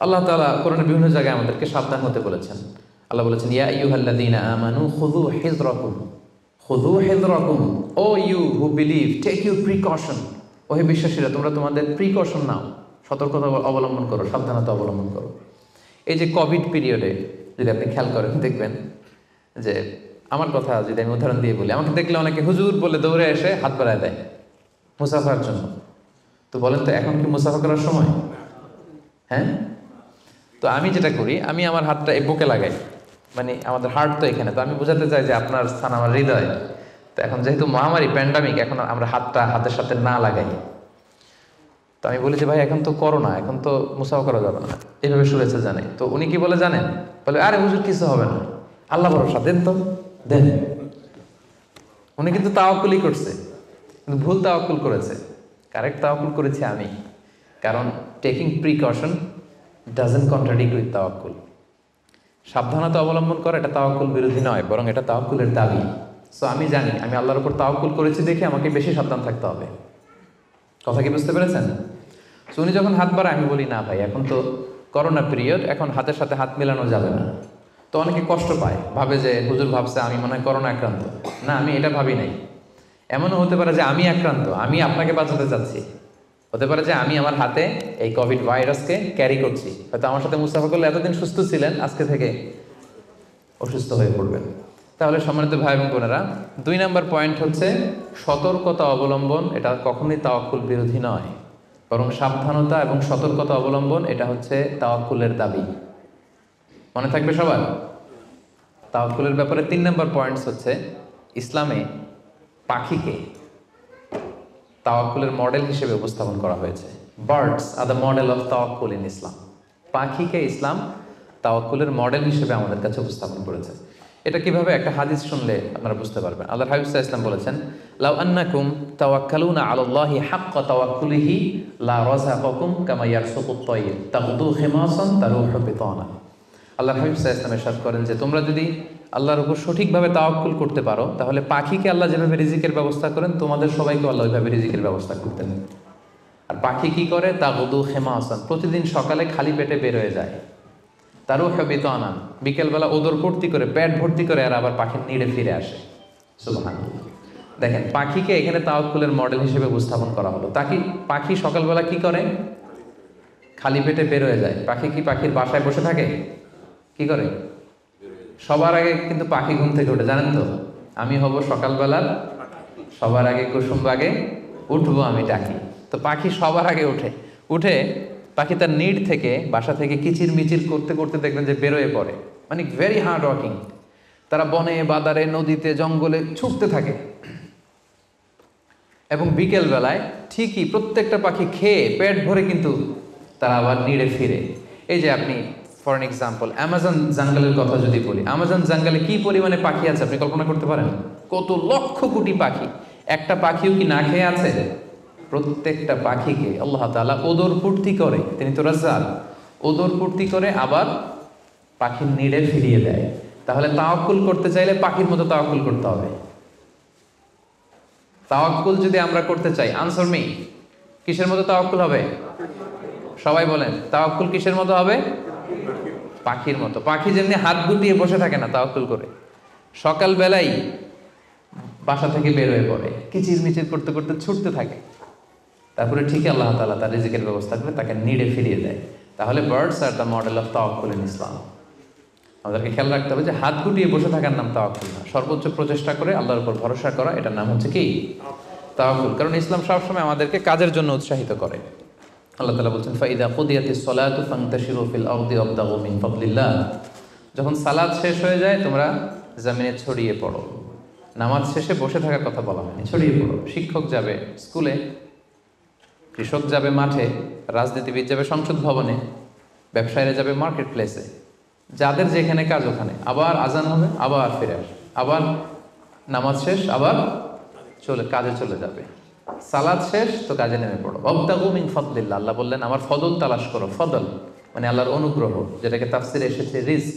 আল্লাহ তাআলা কোরআনের বিভিন্ন জায়গায় আমাদেরকে সাবধান হতে বলেছেন। আল্লাহ বলেছেন, ইয়া আইয়ুহাল্লাযীনা আমানু খুযু হিযরাকুম, খুযু হিযরাকুম, O you who believe, take your precaution. ও হে বিশ্বাসীরা, তোমরা তোমাদের প্রিকশন নাও, সতর্কতা অবলম্বন করো, সাবধানতা অবলম্বন করো। এই যে কোভিড পিরিয়ডে যদি আপনি খেয়াল করেন, দেখবেন যে আমার কথা যদি আমি উদাহরণ দিয়ে বলি, আমাকে দেখলে অনেকে হুজুর বলে দৌড়ে এসে হাত বাড়ায় দেয় মুসাফার জন্য। তো বলেন তো, এখন কি মুসাফা করার সময়? হ্যাঁ। তো আমি যেটা করি, আমি আমার হাতটা এই বুকে লাগাই, মানে আমাদের হার্ট তো এখানে, তো আমি বোঝাতে চাই যে আপনার স্থান আমার হৃদয়। তো এখন যেহেতু মহামারী প্যান্ডামিক, এখন আমরা হাতটা হাতের সাথে না লাগাই। তো আমি বলি যে ভাই এখন তো করোনা, এখন তো মুসাফা করা যাবে না, এইভাবে শুনেছে জানে। তো উনি কি বলে জানেন? বলে আরে হুজুর কিছু হবে না, আল্লাহ ভরসা, দেন তো দেন। উনি কিন্তু তাওয়াক্কুলই করছে, কিন্তু ভুল তাওয়াক্কুল করেছে। কারেক্ট তাওয়াক্কুল করেছি আমি, কারণ taking precaution doesn't contradict with তাওয়াক্কুল। সাবধানতা অবলম্বন করা এটা তাওয়াক্কুল বিরোধী নয়, বরং এটা তাওয়াক্কুলের দাবি। সো আমি জানি আমি আল্লাহর উপর তাওয়াক্কুল করেছি দেখে আমাকে বেশি সাবধান থাকতে হবে। কথা কি বুঝতে পেরেছেন? সো উনি যখন হাত বাড়ায়, আমি বলি না ভাই, এখন তো করোনা পিরিয়ড, এখন হাতের সাথে হাত মেলানো যাবে না। তো অনেকে কষ্ট পায়, ভাবে যে হুজুর ভাবছে আমি মনে হয় করোনা আক্রান্ত। না, আমি এটা ভাবি নাই। এমনও হতে পারে যে আমি আক্রান্ত, আমি আপনাকে বাঁচাতে চাচ্ছি। হতে পারে যে আমি আমার হাতে এই কোভিড ভাইরাসকে ক্যারি করছি। হয়তো আমার সাথে মুসাফা করলে এতদিন সুস্থ ছিলেন, আজকে থেকে অসুস্থ হয়ে পড়বেন। তাহলে সম্মানিত ভাই এবং বোনেরা, 2 নম্বর পয়েন্ট হচ্ছে সতর্কতা অবলম্বন। এটা কখনোই তাওয়াক্কুল বিরোধী নয়, বরং সাবধানতা এবং সতর্কতা অবলম্বন এটা হচ্ছে তাওয়াক্কুলের দাবি। মনে থাকবে সবার? তাওয়াক্কুলের ব্যাপারে 3 নম্বর পয়েন্টস হচ্ছে, ইসলামে পাখিকে তাওয়াক্কুলের মডেল হিসেবে উপস্থাপন করা হয়েছে। Birds are the model of তাওয়াক্কুল ইন ইসলাম। পাখিকে ইসলাম তাওয়াক্কুলের মডেল হিসেবে আমাদের কাছে উপস্থাপন করেছে। এটা কিভাবে? একটা হাদিস শুনলে আপনারা বুঝতে পারবেন। আল্লাহর হাবিব সাল্লাল্লাহু আলাইহি ওয়াসাল্লাম বলেছেন, লাউ আন্নাকুম তাওয়াক্কালুনা আলাল্লাহি হাক্কা তাওয়াক্কুলিহি লা রাযাকাকুম কামা ইয়ারসুকুত তায়র তাগদু খিমাসান তারুহু বিতানা। আল্লাহর হাবিব সাল্লাল্লাহু আলাইহি ওয়াসাল্লাম ইরশাদ করেন যে, তোমরা যদি আল্লাহর উপর সঠিকভাবে তাওয়াক্কুল করতে পারো, তাহলে পাখিকে আল্লাহ যেভাবে রিজিকের ব্যবস্থা করেন, তোমাদের সবাইকে আল্লাহ ওইভাবে রিজিকের ব্যবস্থা করতেন। আর পাখি কি করে? তাগদু খিমাসান, প্রতিদিন সকালে খালি পেটে বের হয়ে যায়। তারুহু বিতানা, বিকেলবেলা ওদর ভর্তি করে, পেট ভর্তি করে, আর আবার পাখির নিড়ে ফিরে আসে। সুবহানাল্লাহ। দেখেন, পাখিকে এখানে তাওয়াক্কুলের মডেল হিসেবে উপস্থাপন করা হলো। পাখি সকালবেলা কি করে? খালি পেটে বের হয়ে যায়। পাখি কি পাখির বাসায় বসে থাকে? কি করে? সবার আগে কিন্তু পাখি ঘুম থেকে ওঠে, জানেন তো? আমি হব সকালবেলার সবার আগে কুসুম বাগে, উঠবো আমি ডাকি। তো পাখি সবার আগে উঠে পাখি তার নিড থেকে, বাসা থেকে কিচির মিচির করতে করতে দেখবেন যে বেরোয় পড়ে। মানে ভেরি হার্ড ওয়ার্কিং। তারা বনে, বাদারে, নদীতে, জঙ্গলে ছুটতে থাকে। এবং বিকেল বেলায় ঠিকই প্রত্যেকটা পাখি খেয়ে পেট ভরে কিন্তু তারা আবার নিড়ে ফিরে। এই যে আপনি ফর এন এক্সাম্পল অ্যামাজন জঙ্গলের কথা যদি বলি, অ্যামাজন জঙ্গলে কি পরিমাণে পাখি আছে আপনি কল্পনা করতে পারেন? কত লক্ষ কোটি পাখি। একটা পাখিও কি না খেয়ে আছে? প্রত্যেকটা পাখিকে আল্লাহ তাআলা ওদর পূর্তি করে, তিনি তো রাজ্জাক, ওদর পূর্তি করে আবার পাখির নিড়ে ফিরিয়ে দেয়। তাহলে তাওয়াক্কুল করতে চাইলে পাখির মতো তাওয়াক্কুল করতে হবে। তাওয়াক্কুল যদি আমরা করতে চাই, আনসার মি, কিসের মতো তাওয়াক্কুল হবে? সবাই বলেন, তাওয়াক্কুল কিসের মতো হবে? পাখির মতো। পাখি যেমনি হাত গুটিয়ে বসে থাকে না তাওয়াক্কুল করে, সকালবেলাই বাসা থেকে বের হয়ে পড়ে, কিচির মিচির করতে করতে ছুটতে থাকে, তারপরে ঠিক আল্লাহ তাআলা তার রিজিকের ব্যবস্থা করে তাকে নিড়ে ফিরিয়ে দেয়। তাহলে birds are the model of তাওয়াক্কুল ইন ইসলাম। আমাদেরকে খেয়াল রাখতে হবে যে হাত গুটিয়ে বসে থাকার নাম তাওয়াক্কুল না, সর্বোচ্চ প্রচেষ্টা করে আল্লাহর উপর ভরসা করা, এটার নাম হচ্ছে কি? তাওয়াক্কুল। কারণ ইসলাম সবসময় আমাদেরকে কাজের জন্য উৎসাহিত করে। আল্লাহ তাআলা বলছেন, ফাইদা কুদিয়াতিস সালাতু ফান্তাশিরু ফিল আরদি ওয়াবতাগু মিন ফাদলিল্লাহ। যখন সালাত শেষ হয়ে যায় তোমরা জমিনে ছড়িয়ে পড়ো। নামাজ শেষে বসে থাকার কথা বলা হয়নি, ছড়িয়ে পড়ো। শিক্ষক যাবে স্কুলে, কৃষক যাবে মাঠে, রাজনীতিবিদ যাবে সংসদ ভবনে, ব্যবসায়ীরা যাবে মার্কেট প্লেসে, যাদের যেখানে কাজ ওখানে। আবার আজান হবে, আবার ফিরে আসবে, আবার নামাজ শেষ, আবার কাজে চলে যাবে। সালাদ শেষ তো কাজে নেমে পড়ো। ওয়াবতাগু মিন ফাদলিল্লাহ, আল্লাহ বললেন আমার ফদল তালাশ করো। ফদল মানে আল্লাহর অনুগ্রহ, যেটাকে তাফসিরে এসেছে রিস্ক।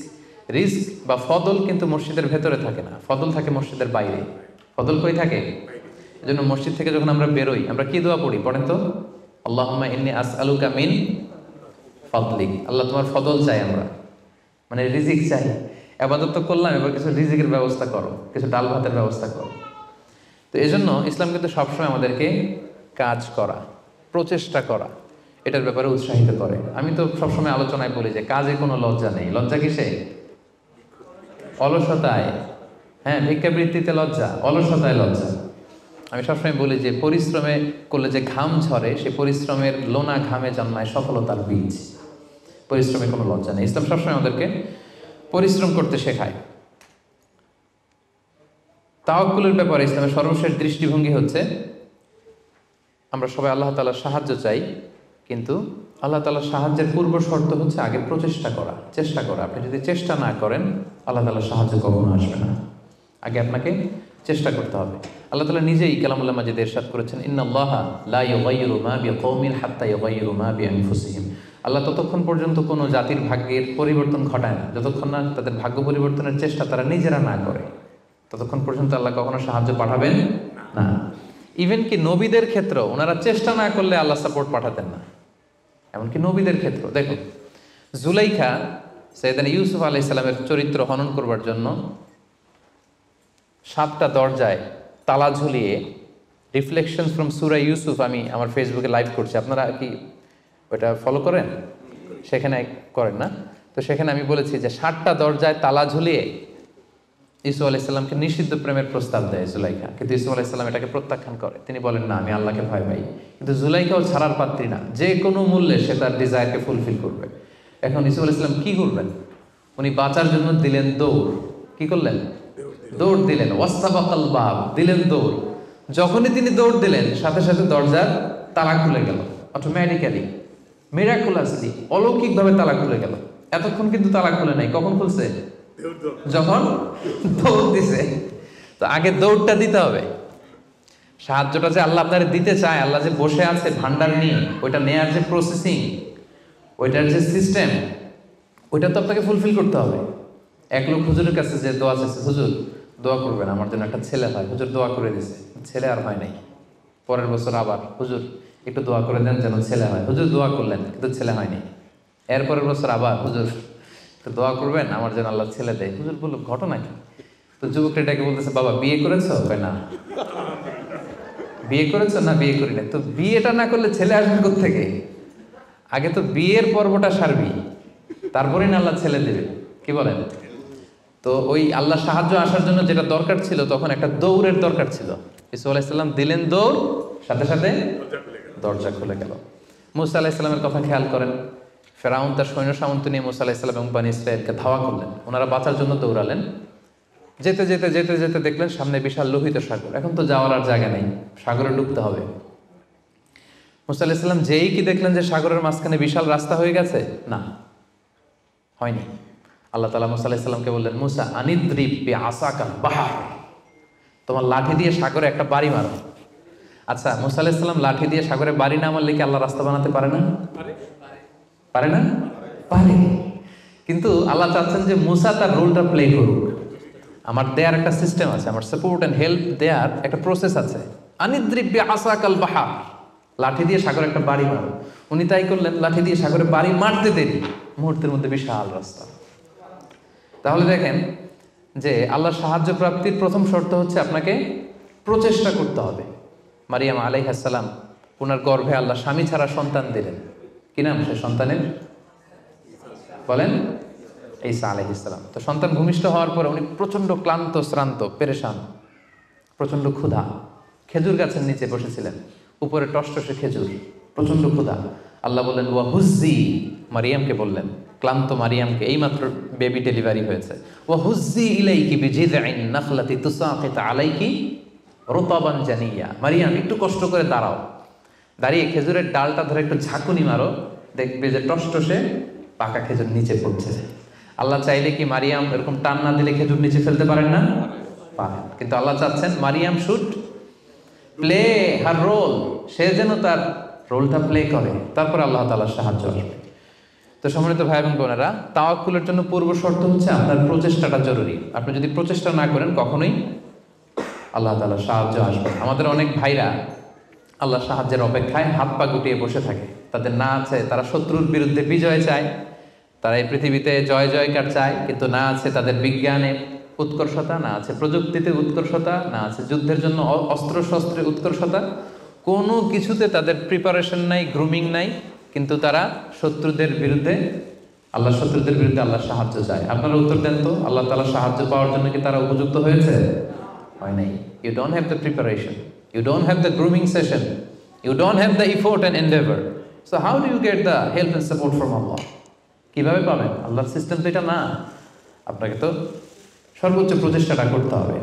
রিস্ক বা ফদল কিন্তু মসজিদের ভেতরে থাকে না, ফদল থাকে মসজিদের বাইরে। ফদল কই থাকে? এজন্য মসজিদ থেকে যখন আমরা বেরোই আমরা কি দোয়া পড়ি? পড়েন তো, আল্লাহুম্মা ইন্নী আসআলুকা মিন ফাদলিক। আল্লাহ তোমার ফদল চাই আমরা, মানে রিজিক চাই। ইবাদত তো করলাম, এবার কিছু রিজিকের ব্যবস্থা করো, কিছু ডাল ভাতের ব্যবস্থা করো। তো এই জন্য ইসলাম কিন্তু সবসময় আমাদেরকে কাজ করা, প্রচেষ্টা করা, এটার ব্যাপারে উৎসাহিত করে। আমি তো সবসময় আলোচনায় বলি যে কাজে কোনো লজ্জা নেই। লজ্জা কিসে? অলসতায়। হ্যাঁ, ভিক্ষাবৃত্তিতে লজ্জা, অলসতায় লজ্জা। আমি সবসময় বলি যে পরিশ্রমে করলে যে ঘাম ঝরে, সে পরিশ্রমের লোনা ঘামে জন্মায় সফলতার বীজ। পরিশ্রমে কোনো লজ্জা নেই। ইসলাম সবসময় আমাদেরকে পরিশ্রম করতে শেখায়। তাওয়াক্কুলের ব্যাপারে ইসলামের সর্বশেষ দৃষ্টিভঙ্গি হচ্ছে আমরা সবাই আল্লাহ তাআলার সাহায্য চাই, কিন্তু আল্লাহ তাআলার সাহায্যের পূর্ব শর্ত হচ্ছে আগে প্রচেষ্টা করা, চেষ্টা করা। আপনি যদি চেষ্টা না করেন আল্লাহ তাআলার সাহায্য কখনো আসবে না। আগে আপনাকে চেষ্টা করতে হবে। আল্লাহ তাআলা নিজেই কালামুল্লাহ মাজিদে ইরশাদ করেছেন, ইন্নাল্লাহা লা ইউগাইয়িরু মা বিকওমিন হাত্তা ইউগাইয়িরু মা বিআনফুসিহিম। আল্লাহ ততক্ষণ পর্যন্ত কোনো জাতির ভাগ্যের পরিবর্তন ঘটায় না যতক্ষণ না তাদের ভাগ্য পরিবর্তনের চেষ্টা তারা নিজেরা না করে, ততক্ষণ পর্যন্ত আল্লাহ কখনো সাহায্য পাঠাবেন না। ইভেন কি নবীদের ক্ষেত্র ওনারা চেষ্টা না করলে আল্লাহ সাপোর্ট পাঠাতেন না। এমনকি নবীদের ক্ষেত্র দেখুন, জুলাইখা সাইয়েদনা ইউসুফ আলাইহিস সালামের চরিত্র হনন করবার জন্য 7টা দরজায় তালা ঝুলিয়ে, রিফ্লেকশন ফ্রম সূরা ইউসুফ আমি আমার ফেসবুকে লাইভ করছি, আপনারা কি ওটা ফলো করেন? সেখানে করেন না? তো সেখানে আমি বলেছি যে 7টা দরজায় তালা ঝুলিয়ে ইউসুফ আলাইহিস সালামকে নিষিদ্ধ প্রেমের প্রস্তাব দেয় জুলাইখা, কিন্তু ইউসুফ আলাইহিস সালাম এটাকে প্রত্যাখ্যান করে। তিনি বলেন না, আমি আল্লাহকে ভয় পাই। কিন্তু জুলাইখাও ছাড়ার পাত্রী না, যে কোনো মূল্যে সে তার ডিজায়ারকে ফুলফিল করবে। এখন ইউসুফ আলাইহিস সালাম কি করবেন? উনি বাঁচার জন্য দিলেন দৌড়। কি করলেন? দৌড় দিলেন। ওয়াস্তাবাকাল বাব, দিলেন দৌড়। যখনই তিনি দৌড় দিলেন সাথে সাথে দরজার তালা খুলে গেল, অটোমেটিক্যালি, মিরাকুলাসলি, অলৌকিকভাবে তালা খুলে গেল। এতক্ষণ কিন্তু তালা খুলে নাই। কখন খুলছে? যখন দৌড় দিছে। তো আগে দৌড়টা দিতে হবে। সাহায্যটা যে আল্লাহ আপনার দিতে চায়, আল্লাহ যে বসে আছে ভান্ডার নিয়ে, ওইটা নেয়ার যে প্রসেসিং, ওইটার যে সিস্টেম, ওইটা তো আপনাকে ফুলফিল করতে হবে। এক লোক হুজুরের কাছে যে দোয়া চাইছে, হুজুর দোয়া করবেন আমার জন্য একটা ছেলে হয়। হুজুর দোয়া করে দিছে, ছেলে আর হয় নাই। পরের বছর আবার, হুজুর একটু দোয়া করে দেন যেন ছেলে হয়। হুজুর দোয়া করলেন কিন্তু ছেলে হয়নি। এরপরের বছর আবার, হুজুর তো দোয়া করবেন আমার যেন আল্লাহ ছেলে দেয়। হুজুর বলল ঘটনা কি? তো যুবকটা এটাকে বলতেছে, বাবা বিয়ে করেছো? না। বিয়ে করেছো? না, বিয়ে করি না। তো বিয়েটা না করলে ছেলে আসবে কোত্থেকে? আগে তো বিয়ের পর্বটা সারবি, তারপরে না আল্লাহ ছেলে দেবে। কি বলেন? তো ওই আল্লাহ সাহায্য আসার জন্য যেটা দরকার ছিল, তখন একটা দৌড়ের দরকার ছিল। ইসুফ আলাইহিস সালাম দিলেন দৌড়, সাথে সাথে দরজা খুলে গেল। মুসা আলাইহিস সালামের কথা খেয়াল করেন। ফেরাউন তার সৈন্য সামন্ত নিয়ে মুসা আলাইহিস সালাম এবং বনী ইসরাঈলকে ধাওয়া করলেন। ওনারা বাঁচার জন্য দৌড়ালেন। যেতে যেতে যেতে যেতে দেখলেন সামনে বিশাল লোহিত সাগর। এখন তো যাওয়ার আর জায়গা নেই, সাগরে ডুবতে হবে। মুসা আলাইহিস সালাম যেই কি দেখলেন যে সাগরের মাঝখানে বিশাল রাস্তা হয়ে গেছে, না, হয়নি। আল্লাহ তাআলা মুসা আলাইহিস সালামকে বললেন, মুসা আনিদ্রিব বিআসাকাল বাহর, তোমার লাঠি দিয়ে সাগরে একটা বাড়ি মারো। আচ্ছা, মুসা আলাইহিস সালাম লাঠি দিয়ে সাগরে বাড়ি না মারলে কি আল্লাহ রাস্তা বানাতে পারে না? পারে না? পারে। কিন্তু আল্লাহ চাচ্ছেন যে মুসা তার রোলটা প্লে করুক। আমার দেয়ার একটা সিস্টেম আছে, আমার সাপোর্ট অ্যান্ড হেল্প দেয়ার একটা প্রসেস আছে। আনিদ্রিব বিআসাকাল বাহর, লাঠি দিয়ে সাগরে একটা বাড়ি মারো। উনি তাই করলেন, লাঠি দিয়ে সাগরে বাড়ি মারতে দেরি, মুহূর্তের মধ্যে বিশাল রাস্তা। তাহলে দেখেন যে আল্লাহর সাহায্য প্রাপ্তির প্রথম শর্ত হচ্ছে আপনাকে প্রচেষ্টা করতে হবে। মারিয়াম আলাইহিস সালাম, ওনার গর্ভে আল্লাহ স্বামী ছাড়া সন্তান দিলেন। কি নাম সে সন্তানের? বলেন, ঈসা আলাইহিস সালাম। তো সন্তান ভূমিষ্ঠ হওয়ার পরে উনি প্রচণ্ড ক্লান্ত, শ্রান্ত, পেরেশান, প্রচণ্ড ক্ষুধা। খেজুর গাছের নিচে বসেছিলেন, উপরে টসটসে খেজুর, প্রচণ্ড ক্ষুধা। আল্লাহ বললেন ওয়া হুজ্জি, মারিয়ামকে বললেন, ক্লান্ত মারিয়ামকে, এইমাত্র বেবি ডেলিভারি হয়েছে, ওয়া হুজ্জি ইলাইকি বিজিযআইন নাখলাতি তুসাকিত আলাইকি রুতাবান জানিয়া, মারিয়াম একটু কষ্ট করে দাঁড়াও, দাঁড়িয়ে খেজুরের ডালটা ধরে একটু ঝাঁকুনি মারো, দেখবে যে টসটসে পাকা খেজুর নিচে পড়ছে। আল্লাহ চাইলে কি মারিয়াম এরকম টান না দিলে খেজুর নিচে ফেলতে পারেন না? পারেন। কিন্তু আল্লাহ চাচ্ছেন Maryam should play her role, সে যেন তার রোলটা প্লে করে, তারপর আল্লাহ তাআলার সাহায্য আসবে। তো সম্মানিত ভাই এবং বোনেরা, তাওয়াক্কুলের জন্য পূর্ব শর্ত হচ্ছে আপনার প্রচেষ্টাটা জরুরি। আপনি যদি প্রচেষ্টা না করেন কখনোই আল্লাহ তাআলার সাহায্য আসবে। আমাদের অনেক ভাইরা আল্লাহর সাহায্যের অপেক্ষায় হাত পা গুটিয়ে বসে থাকে। তাদের না আছে তারা শত্রুর বিরুদ্ধে বিজয় চায়, তারা এই পৃথিবীতে জয় জয়কার চায়, কিন্তু না আছে তাদের বিজ্ঞানে উৎকর্ষতা, না আছে প্রযুক্তিতে উৎকর্ষতা, না আছে যুদ্ধের জন্য অস্ত্র শস্ত্রের উৎকর্ষতা, কোনো কিছুতে তাদের প্রিপারেশন নাই, গ্রুমিং নাই, কিন্তু তারা শত্রুদের বিরুদ্ধে আল্লাহর সাহায্য চায়। আপনারা উত্তর দেন তো, আল্লাহ তাআলার সাহায্য পাওয়ার জন্য কি তারা উপযুক্ত হয়েছে? হয় নাই। You don't have the preparation, you don't have the grooming session, you don't have the effort and endeavour, so how do you get the help and support from Allah? কিভাবে পাবেন? আল্লাহর সিস্টেম তো এটা না। আপনাকে তো সর্বোচ্চ প্রচেষ্টাটা করতে হবে।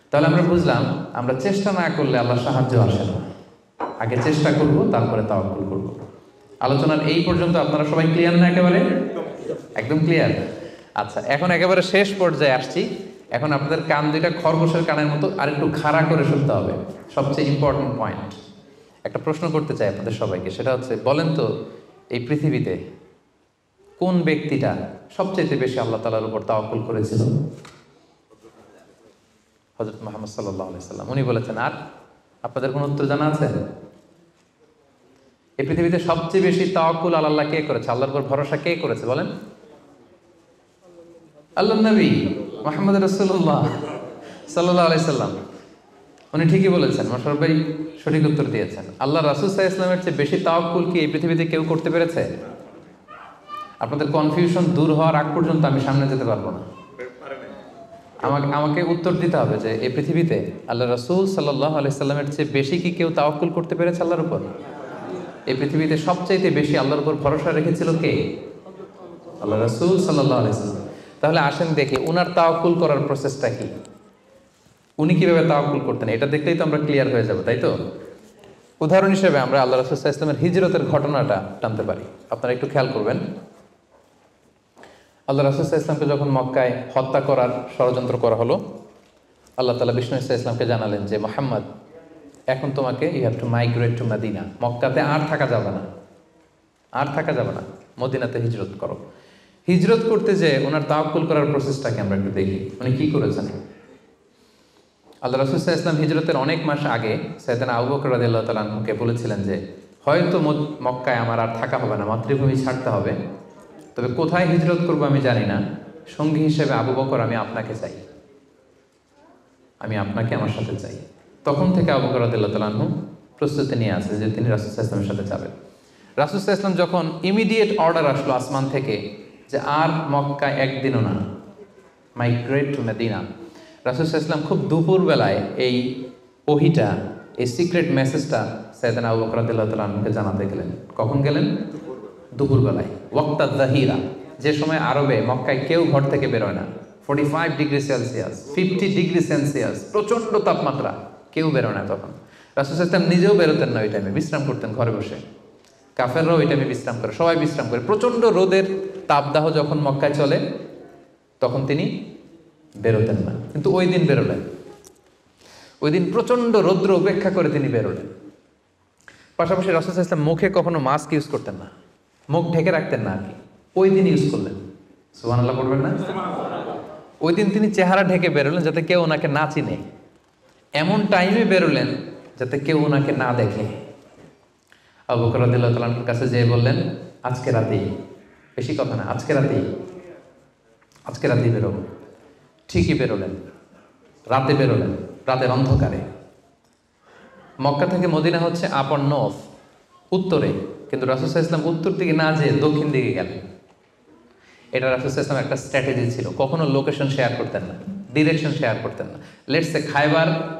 তাহলে আমরা বুঝলাম, আমরা চেষ্টা না করলে আল্লাহর সাহায্য আসে না। আগে চেষ্টা করব, তারপরে তাওয়াক্কুল করব। আলোচনার এই পর্যন্ত আপনারা সবাই ক্লিয়ার না? একেবারে একদম ক্লিয়ার। আচ্ছা, এখন একেবারে শেষ পর্যায়ে আসছি। এখন আপনাদের কান দুইটা খরগোশের কানের মতো আর একটু খাড়া করে শুনতে হবে, সবচেয়ে ইম্পর্টেন্ট পয়েন্ট। একটা প্রশ্ন করতে চাই আপনাদের সবাইকে, সেটা হচ্ছে, বলেন তো এই পৃথিবীতে কোন ব্যক্তিটা সবচেয়ে বেশি আল্লাহ তাআলার উপর তাওয়াক্কুল করেছিল? হযরত মুহাম্মদ সাল্লাল্লাহু আলাইহি সাল্লাম। উনি বলেছেন। আর আপনাদের কোনো উত্তর জানা আছে? এই পৃথিবীতে সবচেয়ে বেশি তাওয়াক্কুল আল্লাহ কে করেছে? আল্লাহর উপর ভরসা কে করেছে বলেন? আল্লাহর নবী মুহাম্মদ রাসূলুল্লাহ সাল্লাল্লাহু আলাইহি সাল্লাম। উনি ঠিকই বলেছেন, মাশাআল্লাহ ভাই সঠিক উত্তর দিয়েছেন। আল্লাহ রাসূল সাল্লাল্লাহু আলাইহি ওয়াসাল্লামের চেয়ে বেশি তাওয়াক্কুল কি এই পৃথিবীতে কেউ করতে পেরেছে? আপনাদের কনফিউশন দূর হওয়ার আগ পর্যন্ত আমি সামনে যেতে পারবো না। আমাকে উত্তর দিতে হবে যে এই পৃথিবীতে আল্লাহ রাসূল সাল্লাল্লাহু আলাইহি সাল্লামের চেয়ে বেশি কি কেউ তাওয়াক্কুল করতে পেরেছে আল্লাহর উপর? এই পৃথিবীতে সবচাইতে বেশি আল্লাহর উপর ভরসা রেখেছিল কে? আল্লাহ রাসূল সাল্লাল্লাহু আলাইহি সাল্লাম। তাহলে আসেন দেখি উনার তাওয়াক্কুল করার প্রসেসটা কি, উনি কিভাবে তাওয়াক্কুল করতেন, এটা দেখলেই তো আমরা ক্লিয়ার হয়ে যাব, তাই তো? উদাহরণ হিসেবে আমরা আল্লাহ রাসূল সাল্লাল্লাহু আলাইহি ওয়াসাল্লামের হিজরতের ঘটনাটা টানতে পারি। আপনারা একটু খেয়াল করবেন। আল্লাহ রাসূল সাল্লাল্লাহু আলাইহি ওয়াসাল্লামকে যখন মক্কায় হত্যা করার ষড়যন্ত্র করা হলো, আল্লাহ তাআলা বিষ্ণু সাল্লাল্লাহু আলাইহি ওয়াসাল্লামকে জানালেন যে, মুহাম্মদ, এখন তোমাকে you have to migrate to Medina. মক্কাতে আর থাকা যাবে না, আর থাকা যাবে না, মদিনাতে হিজরত করো। হিজরত করতে যে ওনার তাওয়াক্কুল করার প্রসেসটাকে আমরা একটু দেখি, উনি কি করেছেন। আল্লাহ রাসূল সাল্লাল্লাহু আলাইহি ওয়াসাল্লাম হিজরতের অনেক মাস আগে সাইয়েদনা আবু বকর রাদিয়াল্লাহু তাআলা আনহুকে বলেছিলেন যে, হয়তো মক্কায় আমার আর থাকা হবে না, মাতৃভূমি ছাড়তে হবে, তবে কোথায় হিজরত করবো আমি জানি না, সঙ্গী হিসেবে আবু বকর আমি আপনাকে চাই, আমি আপনাকে আমার সাথে চাই। তখন থেকে আবু বকর রাদিয়াল্লাহু তাআলা আনহু প্রস্তুতি নিয়ে আছে যে তিনি রাসূল সাল্লাল্লাহু আলাইহি ওয়াসাল্লামের সাথে যাবেন। রাসূল সাল্লাল্লাহু আলাইহি ওয়াসাল্লাম যখন ইমিডিয়েট অর্ডার আসলো আসমান থেকে যে আর মক্কায় একদিনও না, মাইগ্রেট টু মদিনা, রাসূল সাল্লাল্লাহু আলাইহি ওয়াসাল্লাম খুব দুপুরবেলায় এই ওহিটা, এই সিক্রেট মেসেজটা সাইয়েদনা আবু বকর রাদিয়াল্লাহু তাআলা আনহুকে জানাতে গেলেন। কখন গেলেন? দুপুরবেলায়, ওয়াক্তাত যাহিরা, যে সময় আরবে মক্কায় কেউ ঘর থেকে বেরোয় না। 45 ডিগ্রি সেলসিয়াস, 50 ডিগ্রি সেলসিয়াস, প্রচণ্ড তাপমাত্রা, কেউ বেরোয় না তখন। রাসূল সাল্লাল্লাহু আলাইহি ওয়াসাল্লাম নিজেও বেরোতেন না ওই টাইমে, বিশ্রাম করতেন ঘরে বসে। কাফেররাও ওই টাইমে বিশ্রাম করে, সবাই বিশ্রাম করে। প্রচণ্ড রোদের তাপদাহ যখন মক্কায় চলে তখন তিনি বেরোতেন না, কিন্তু ওই দিন বেরোলেন। ওই দিন প্রচণ্ড রৌদ্র উপেক্ষা করে তিনি বেরোলেন। পাশাপাশি রাসূল সাল্লাল্লাহু আলাইহি ওয়াসাল্লাম মুখে কখনো মাস্ক ইউজ করতেন না, মুখ ঢেকে রাখতেন না আর কি, ওই দিন ইউজ করলেন। সুবহানাল্লাহ পড়বেন না? ওই দিন তিনি চেহারা ঢেকে বেরোলেন যাতে কেউ ওনাকে না চিনে, এমন টাইমে বেরোলেন যাতে কেউ ওনাকে না দেখে। আবু বকর রাদিয়াল্লাহু তাআলার কাছে যেয়ে বললেন, আজকে রাতেই, বেশি কথা না, আজকে রাতেই বেরোবো। ঠিকই বেরোলেন, রাতে বেরোলেন, রাতের অন্ধকারে। মক্কা থেকে মদিনা হচ্ছে আপ অন নর্থ, উত্তরে, কিন্তু রাসূল সাল্লাল্লাহু আলাইহি ওয়াসাল্লাম উত্তর দিকে না যেয়ে দক্ষিণ দিকে গেলেন। এটা রাসূল সাল্লাল্লাহু আলাইহি ওয়াসাল্লামের একটা স্ট্র্যাটেজি ছিল, কখনো লোকেশন শেয়ার করতেন না, ডিরেকশন শেয়ার করতেন না। লেটস সে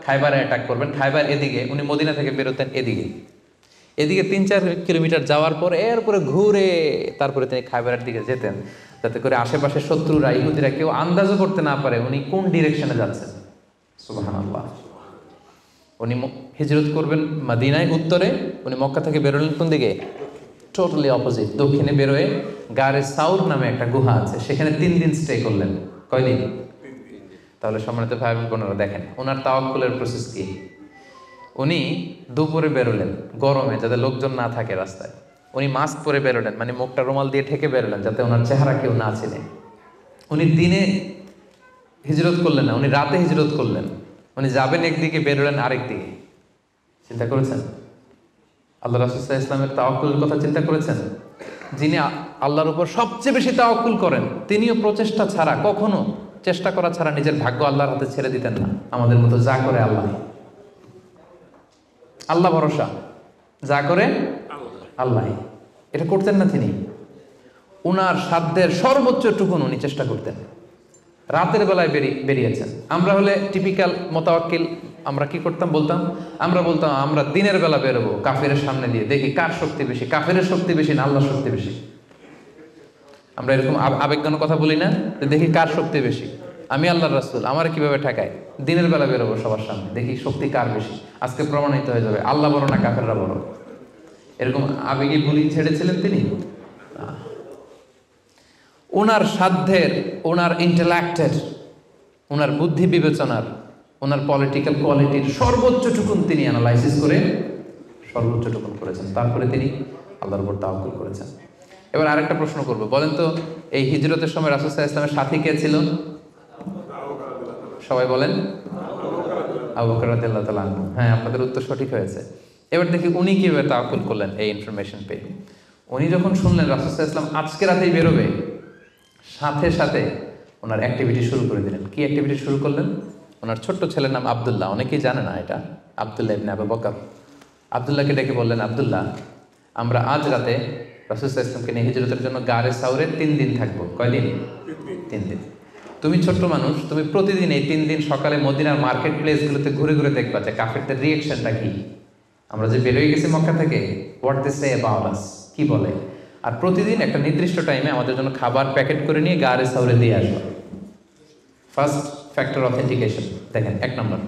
খাইবারে অ্যাটাক করবেন, খাইবার এদিকে, উনি মদিনা থেকে বেরোতেন এদিকে 3-4 কিলোমিটার যাওয়ার পর এরপরে ঘুরে তারপরে তিনি খাইবারের দিকে যেতেন, যাতে করে আশেপাশে শত্রুরা, ইহুদিরা কেউ আন্দাজও করতে না পারে উনি কোন ডিরেকশনে যাচ্ছেন। সুবহানাল্লাহ। উনি হিজরত করবেন মদিনায় উত্তরে, উনি মক্কা থেকে বেরোলেন কোন দিকে? টোটালি অপোজিট, দক্ষিণে বেরোয় গারে সাউর নামে একটা গুহা আছে, সেখানে 3 দিন স্টে করলেন। কয়দিন? তাহলে সম্মানিত ভাই বোনেরা দেখেন ওনার তাওয়াক্কুলের প্রসেস কি। উনি দুপুরে বেরোলেন গরমে, যাতে লোকজন না থাকে রাস্তায়। উনি মাস্ক পরে বেরোলেন, মানে মুখটা রুমাল দিয়ে ঢেকে বেরোলেন যাতে ওনার চেহারা কেউ না চিনে। উনি দিনে হিজরত করলেন না, উনি রাতে হিজরত করলেন। উনি যাবেন একদিকে, বেরোলেন আরেক দিকে। চিন্তা করেছেন আল্লাহ রাসূল সাল্লাল্লাহু আলাইহি ওয়াসাল্লামের তাওয়াক্কুলের কথা? চিন্তা করেছেন? যিনি আল্লাহর উপর সবচেয়ে বেশি তাওয়াক্কুল করেন, তিনিও প্রচেষ্টা ছাড়া, কখনো চেষ্টা করা ছাড়া নিজের ভাগ্য আল্লাহর হাতে ছেড়ে দিতেন না। আমাদের মতো যা করে আল্লাহ, আল্লাহ ভরসা, যা করে আল্লাহ, এটা করতেন না তিনি। উনার সাধ্যের সর্বোচ্চ টুকুন উনি চেষ্টা করতেন। রাতের বেলায় বেরিয়েছেন। আমরা হলে টিপিক্যাল মোতাওয়াক্কিল, আমরা কি করতাম? আমরা বলতাম আমরা দিনের বেলা বেরোবো কাফেরের সামনে দিয়ে, দেখি কার শক্তি বেশি, কাফেরের শক্তি বেশি না আল্লাহর শক্তি বেশি। আমরা এরকম আবেগঘন কথা বলি না, দেখি কার শক্তি বেশি, আমি আল্লাহর রাসূল, আমার কিভাবে ঠেকায়, দিনের বেলা বেরোবো সবার সামনে, দেখি শক্তি কার বেশি, আজকে প্রমাণিত হয়ে যাবে আল্লাহ বড় না কাফেররা বড়। এরকম আবেগী বলি ছেড়েছিলেন তিনি। ওনার সাধ্যের, ওনার ইন্টেলেক্টের, ওনার বুদ্ধি বিবেচনার, ওনার পলিটিক্যাল কোয়ালিটির সর্বোচ্চটুকুন তিনি অ্যানালাইসিস করে সর্বোচ্চটুকুন করেছেন। তারপরে তিনি আল্লাহর উপর তাওয়াক্কুল করেছেন। এবার আরেকটা প্রশ্ন করব, বলেন তো এই হিজরতের সময় রাসূল সাল্লাল্লাহু আলাইহি ওয়াসাল্লামের সাথী কে ছিল? সবাই বলেন আবু বকর রাদিয়াল্লাহু তাআলা আনহু। হ্যাঁ, আপনাদের উত্তর সঠিক হয়েছে। এবার দেখি উনি কিভাবে তাওয়াক্কুল করলেন এই ইনফরমেশন পেয়ে। উনি যখন শুনলেন রাসূল সাল্লাল্লাহু আলাইহি ওয়াসাল্লাম আজকে রাতেই বেরোবে, সাথে সাথে ওনার অ্যাক্টিভিটি শুরু করে দিলেন। কি অ্যাক্টিভিটি শুরু করলেন? ওনার ছোট্ট ছেলের নাম আব্দুল্লাহ, অনেকেই জানে না এটা, আব্দুল্লাহ ইবনে আবু বকর। আব্দুল্লাহকে ডেকে বললেন, আব্দুল্লাহ, আমরা আজ রাতে রাসূল সাল্লাল্লাহু আলাইহি ওয়াসাল্লামকে নিয়ে হিজরতের জন্য গারে সাউরে 3 দিন থাকবো। কয়দিন? 3 দিন। তুমি ছোট্ট মানুষ, তুমি প্রতিদিন এই 3 দিন সকালে মদিনার মার্কেট প্লেসগুলোতে ঘুরে ঘুরে দেখবা যে কাফেরদের রিয়েকশনটা কি। আমরা যে বেরোয় গেছি মক্কা থেকে, what they say about us, কি বলে। আর প্রতিদিন একটা নির্দিষ্ট টাইমে আমাদের জন্য খাবার প্যাকেট করে নিয়ে গারে সাউরে দিয়ে আসবো। ফার্স্ট ফ্যাক্টর অথেন্টিকেশন দেখেন, 1 নম্বর।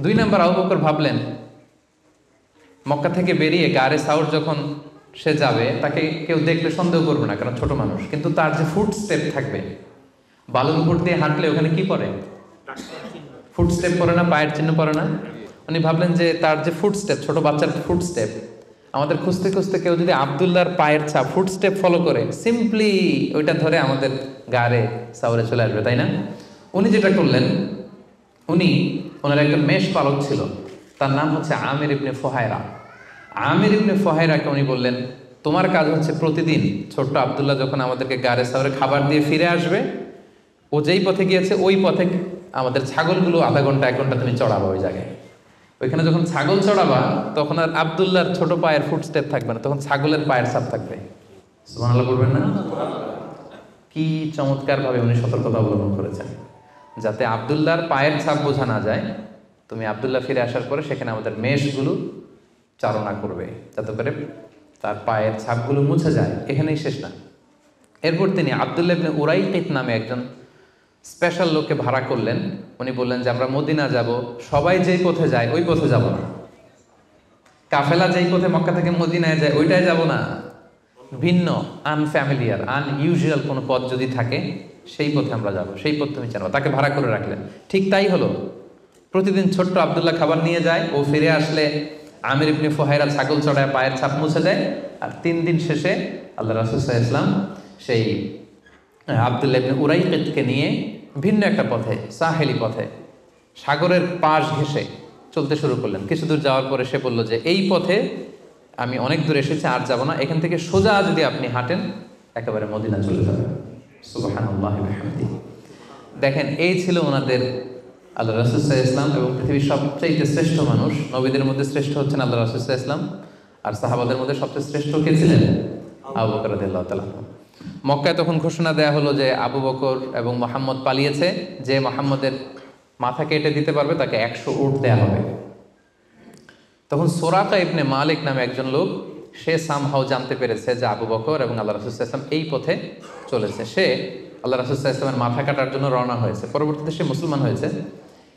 2 নম্বর, আবু বকর ভাবলেন মক্কা থেকে বেরিয়ে গারে সাউর যখন সে যাবে, তাকে কেউ দেখলে সন্দেহ করবে না, কারণ ছোট মানুষ। কিন্তু তার যে ফুট স্টেপ থাকবে, বালুর উপর দিয়ে হাঁটলে ওখানে কি পড়ে? ফুট স্টেপ পড়ে না, পায়ের চিহ্ন পড়ে না? উনি ভাবলেন যে তার যে ফুট স্টেপ, ছোট বাচ্চার ফুট স্টেপ, আমাদের খুঁজতে খুঁজতে কেউ যদি আব্দুল্লাহর পায়ের ছাপ, ফুট স্টেপ ফলো করে, সিম্পলি ওইটা ধরে আমাদের গারে সাউরে চলে আসবে, তাই না? উনি যেটা করলেন, উনি ওনার একজন মেষ পালক ছিল, তার নাম হচ্ছে আমির ইবনে ফুহায়রা। আমির ইবনে ফুহায়রাকে উনি বললেন, তোমার কাজ হচ্ছে প্রতিদিন ছোট্ট আব্দুল্লাহ যখন আমাদেরকে গারে সাউরে খাবার দিয়ে ফিরে আসবে, ও যেই পথে গিয়েছে ওই পথে আমাদের ছাগলগুলো আধা ঘন্টা 1 ঘন্টা তুমি চড়াবা ওই জায়গায়। ওইখানে যখন ছাগল চড়াবা তখন আর আব্দুল্লাহর ছোট পায়ের ফুটস্টেপ থাকবে না, তখন ছাগলের পায়ের ছাপ থাকবে। সুবহানাল্লাহ বলবেন না? কি চমৎকার ভাবে উনি সতর্কতা অবলম্বন করেছেন, যাতে আব্দুল্লাহর পায়ের ছাপ বোঝা না যায়। তুমি আব্দুল্লাহ ফিরে আসার পরে সেখানে আমাদের মেষগুলো চারণা করবে, যাতে করে তার পায়ের ছাপগুলো মুছে যায়। এখানেই শেষ না। এরপর তিনি আব্দুল্লাহ ইবনে উরাইকিত নামে একজন স্পেশাল লোককে ভাড়া করলেন। উনি বললেন যে আমরা মদিনা যাব, সবাই যেই পথে যায় ওই পথে যাব না, কাফেলা যেই পথে মক্কা থেকে মদিনায় যায় ওইটাই যাব না, ভিন্ন আনফ্যামিলিয়ার আনইউজুয়াল কোনো পথ যদি থাকে সেই পথে আমরা যাব, সেই পথ তুমি জানো। তাকে ভাড়া করে রাখলেন। ঠিক তাই হলো। প্রতিদিন ছোট্ট আব্দুল্লাহ খাবার নিয়ে যায়, ও ফিরে আসলে আমির ইবনে ফুহায়রা ছাগল চড়ায় পায়ের ছাপ মুছে দেয়। আর 3 দিন শেষে আল্লাহ রাসূল সাল্লাল্লাহু আলাইহি ওয়াসাল্লাম সেই আব্দুল্লাহ ইবনে উরাইকিতকে নিয়ে ভিন্ন একটা পথে, সাহেলি পথে, সাগরের পাশ ঘেঁষে চলতে শুরু করলেন। কিছু দূর যাওয়ার পরে সে বলল যে এই পথে আমি অনেক দূর এসেছি, আর যাব না, এখান থেকে সোজা যদি আপনি হাঁটেন একেবারে মদিনা চলে যাবেন। সুবহানাল্লাহি ওয়া বিহামদিহি। দেখেন, এই ছিল ওনাদের আল্লাহ রাসূল সাল্লাল্লাহু আলাইহি ওয়াসাল্লাম। এবং পৃথিবীর সবচেয়ে শ্রেষ্ঠ মানুষ, নবীদের মধ্যে শ্রেষ্ঠ হচ্ছেন আল্লাহ রাসূল সাল্লাল্লাহু আলাইহি ওয়াসাল্লাম, আর সাহাবাদের মধ্যে সবচেয়ে শ্রেষ্ঠ কে ছিলেন? আবু বকর রাদিয়াল্লাহু তাআলা। মক্কায় তখন ঘোষণা দেয়া হলো যে আবু বকর এবং মুহাম্মদ পালিয়েছে, যে মুহাম্মদের মাথা কেটে দিতে পারবে তাকে 100 উট দেয়া হবে। তখন সুরাকা ইবনে মালিক নামে একজন লোক, সে সামহাও জানতে পেরেছে যে আবু বকর এবং আল্লাহ রাসূল সাল্লাল্লাহু আলাইহি ওয়াসাল্লাম এই পথে চলেছে। সে আল্লাহ রাসূল সাল্লাল্লাহু আলাইহি ওয়াসাল্লামের মাথা কাটার জন্য রওনা হয়েছে। পরবর্তীতে সে মুসলমান হয়েছে।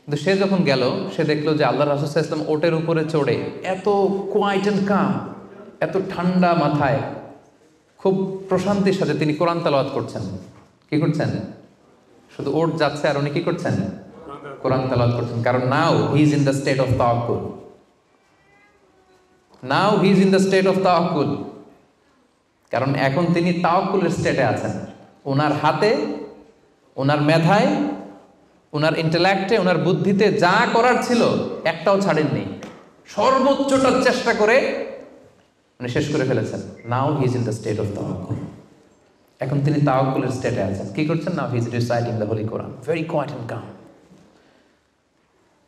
কিন্তু সে যখন গেল, সে দেখলো যে আল্লাহ রাসূল সাল্লাল্লাহু আলাইহি ওয়াসাল্লাম ওটের উপরে চড়ে এত কোয়াইট এন্ড কাম, এত ঠান্ডা মাথায়, খুব প্রশান্তির সাথে তিনি কোরআন তেলাওয়াত করছেন। কি করছেন? শুধু ওট যাচ্ছে আর উনি কি করছেন? কোরআন তেলাওয়াত করছেন। কারণ now he is in the state of তাওয়াক্কুল। Now he is in the state of তাওয়াক্কুল, কারণ এখন তিনি তাওয়াক্কুলের স্টেটে আছেন। ওনার হাতে, ওনার মেধায়, ওনার ইন্টেলেক্টে, ওনার বুদ্ধিতে যা করার ছিল একটাও ছাড়েননি, সর্বোচ্চটা চেষ্টা করে উনি শেষ করে ফেলেছেন। Now he is in the state of তাওয়াক্কুল, এখন তিনি তাওয়াক্কুলের স্টেটে আছেন। কি করছেন? Now he is reciting the holy Quran, very quiet and calm.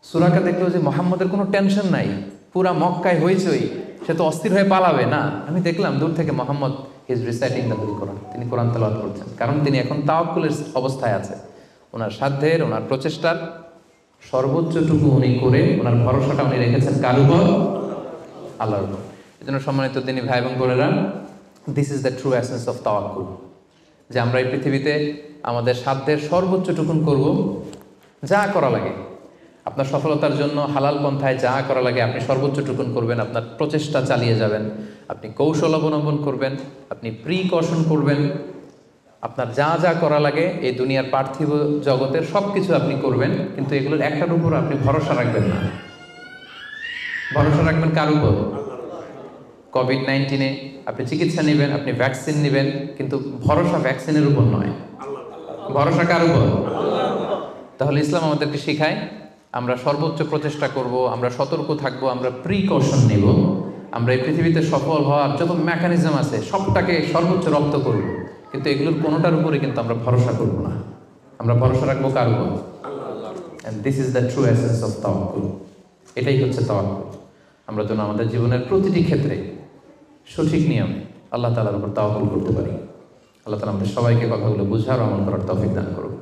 সূরাটা দেখলো যে মুহাম্মদের কোনো টেনশন নাই, পুরা মক্কায় হইচই, সে তো অস্থির হয়ে পালাবে না। আমি দেখলাম দূর থেকে Muhammad is reciting the holy Quran, তিনি কোরআন তেলাওয়াত করছেন, কারণ তিনি এখন তাওয়াক্কুলের অবস্থায় আছে। ওনার সাধ্যের, ওনার প্রচেষ্টার সর্বোচ্চটুকু উনি করে ওনার ভরসাটা উনি রেখেছেন কার উপর? আল্লাহর উপর। এই জন্য সম্মানিত তিনি ভাই এবং বোনেরা, this is the true essence of তাওয়াক্কুল, যে আমরা এই পৃথিবীতে আমাদের সাধ্যের সর্বোচ্চটুকুন করব, যা করা লাগে আপনার সফলতার জন্য হালাল পন্থায় যা করা লাগে আপনি সর্বোচ্চটুকুন করবেন, আপনার প্রচেষ্টা চালিয়ে যাবেন, আপনি কৌশল অবলম্বন করবেন, আপনি প্রিকশন করবেন, আপনার যা যা করা লাগে এই দুনিয়ার পার্থিব জগতের সব কিছু আপনি করবেন, কিন্তু এগুলোর একটার উপর আপনি ভরসা রাখবেন না। ভরসা রাখবেন কার উপর? কোভিড-19 আপনি চিকিৎসা নেবেন, আপনি ভ্যাকসিন নেবেন, কিন্তু ভরসা ভ্যাকসিনের উপর নয়, ভরসা কার উপর? তাহলে ইসলাম আমাদেরকে শেখায় আমরা সর্বোচ্চ প্রচেষ্টা করব, আমরা সতর্ক থাকব, আমরা প্রিকশন নেব, আমরা এই পৃথিবীতে সফল হওয়ার যত মেকানিজম আছে সবটাকে সর্বোচ্চ রপ্ত করব, কিন্তু এগুলোর কোনোটার উপরে কিন্তু আমরা ভরসা করব না। আমরা ভরসা রাখবো কার উপর? And this is the true essence of তাওয়াক্কুল। এটাই হচ্ছে তাওয়াক্কুল। আমরা যেন আমাদের জীবনের প্রতিটি ক্ষেত্রে সঠিক নিয়মে আল্লাহ তাআলার উপর তাওয়াক্কুল করতে পারি। আল্লাহ তাআলা আমাদের সবাইকে কথাগুলো বুঝার ও আমল করার তৌফিক দান করুন।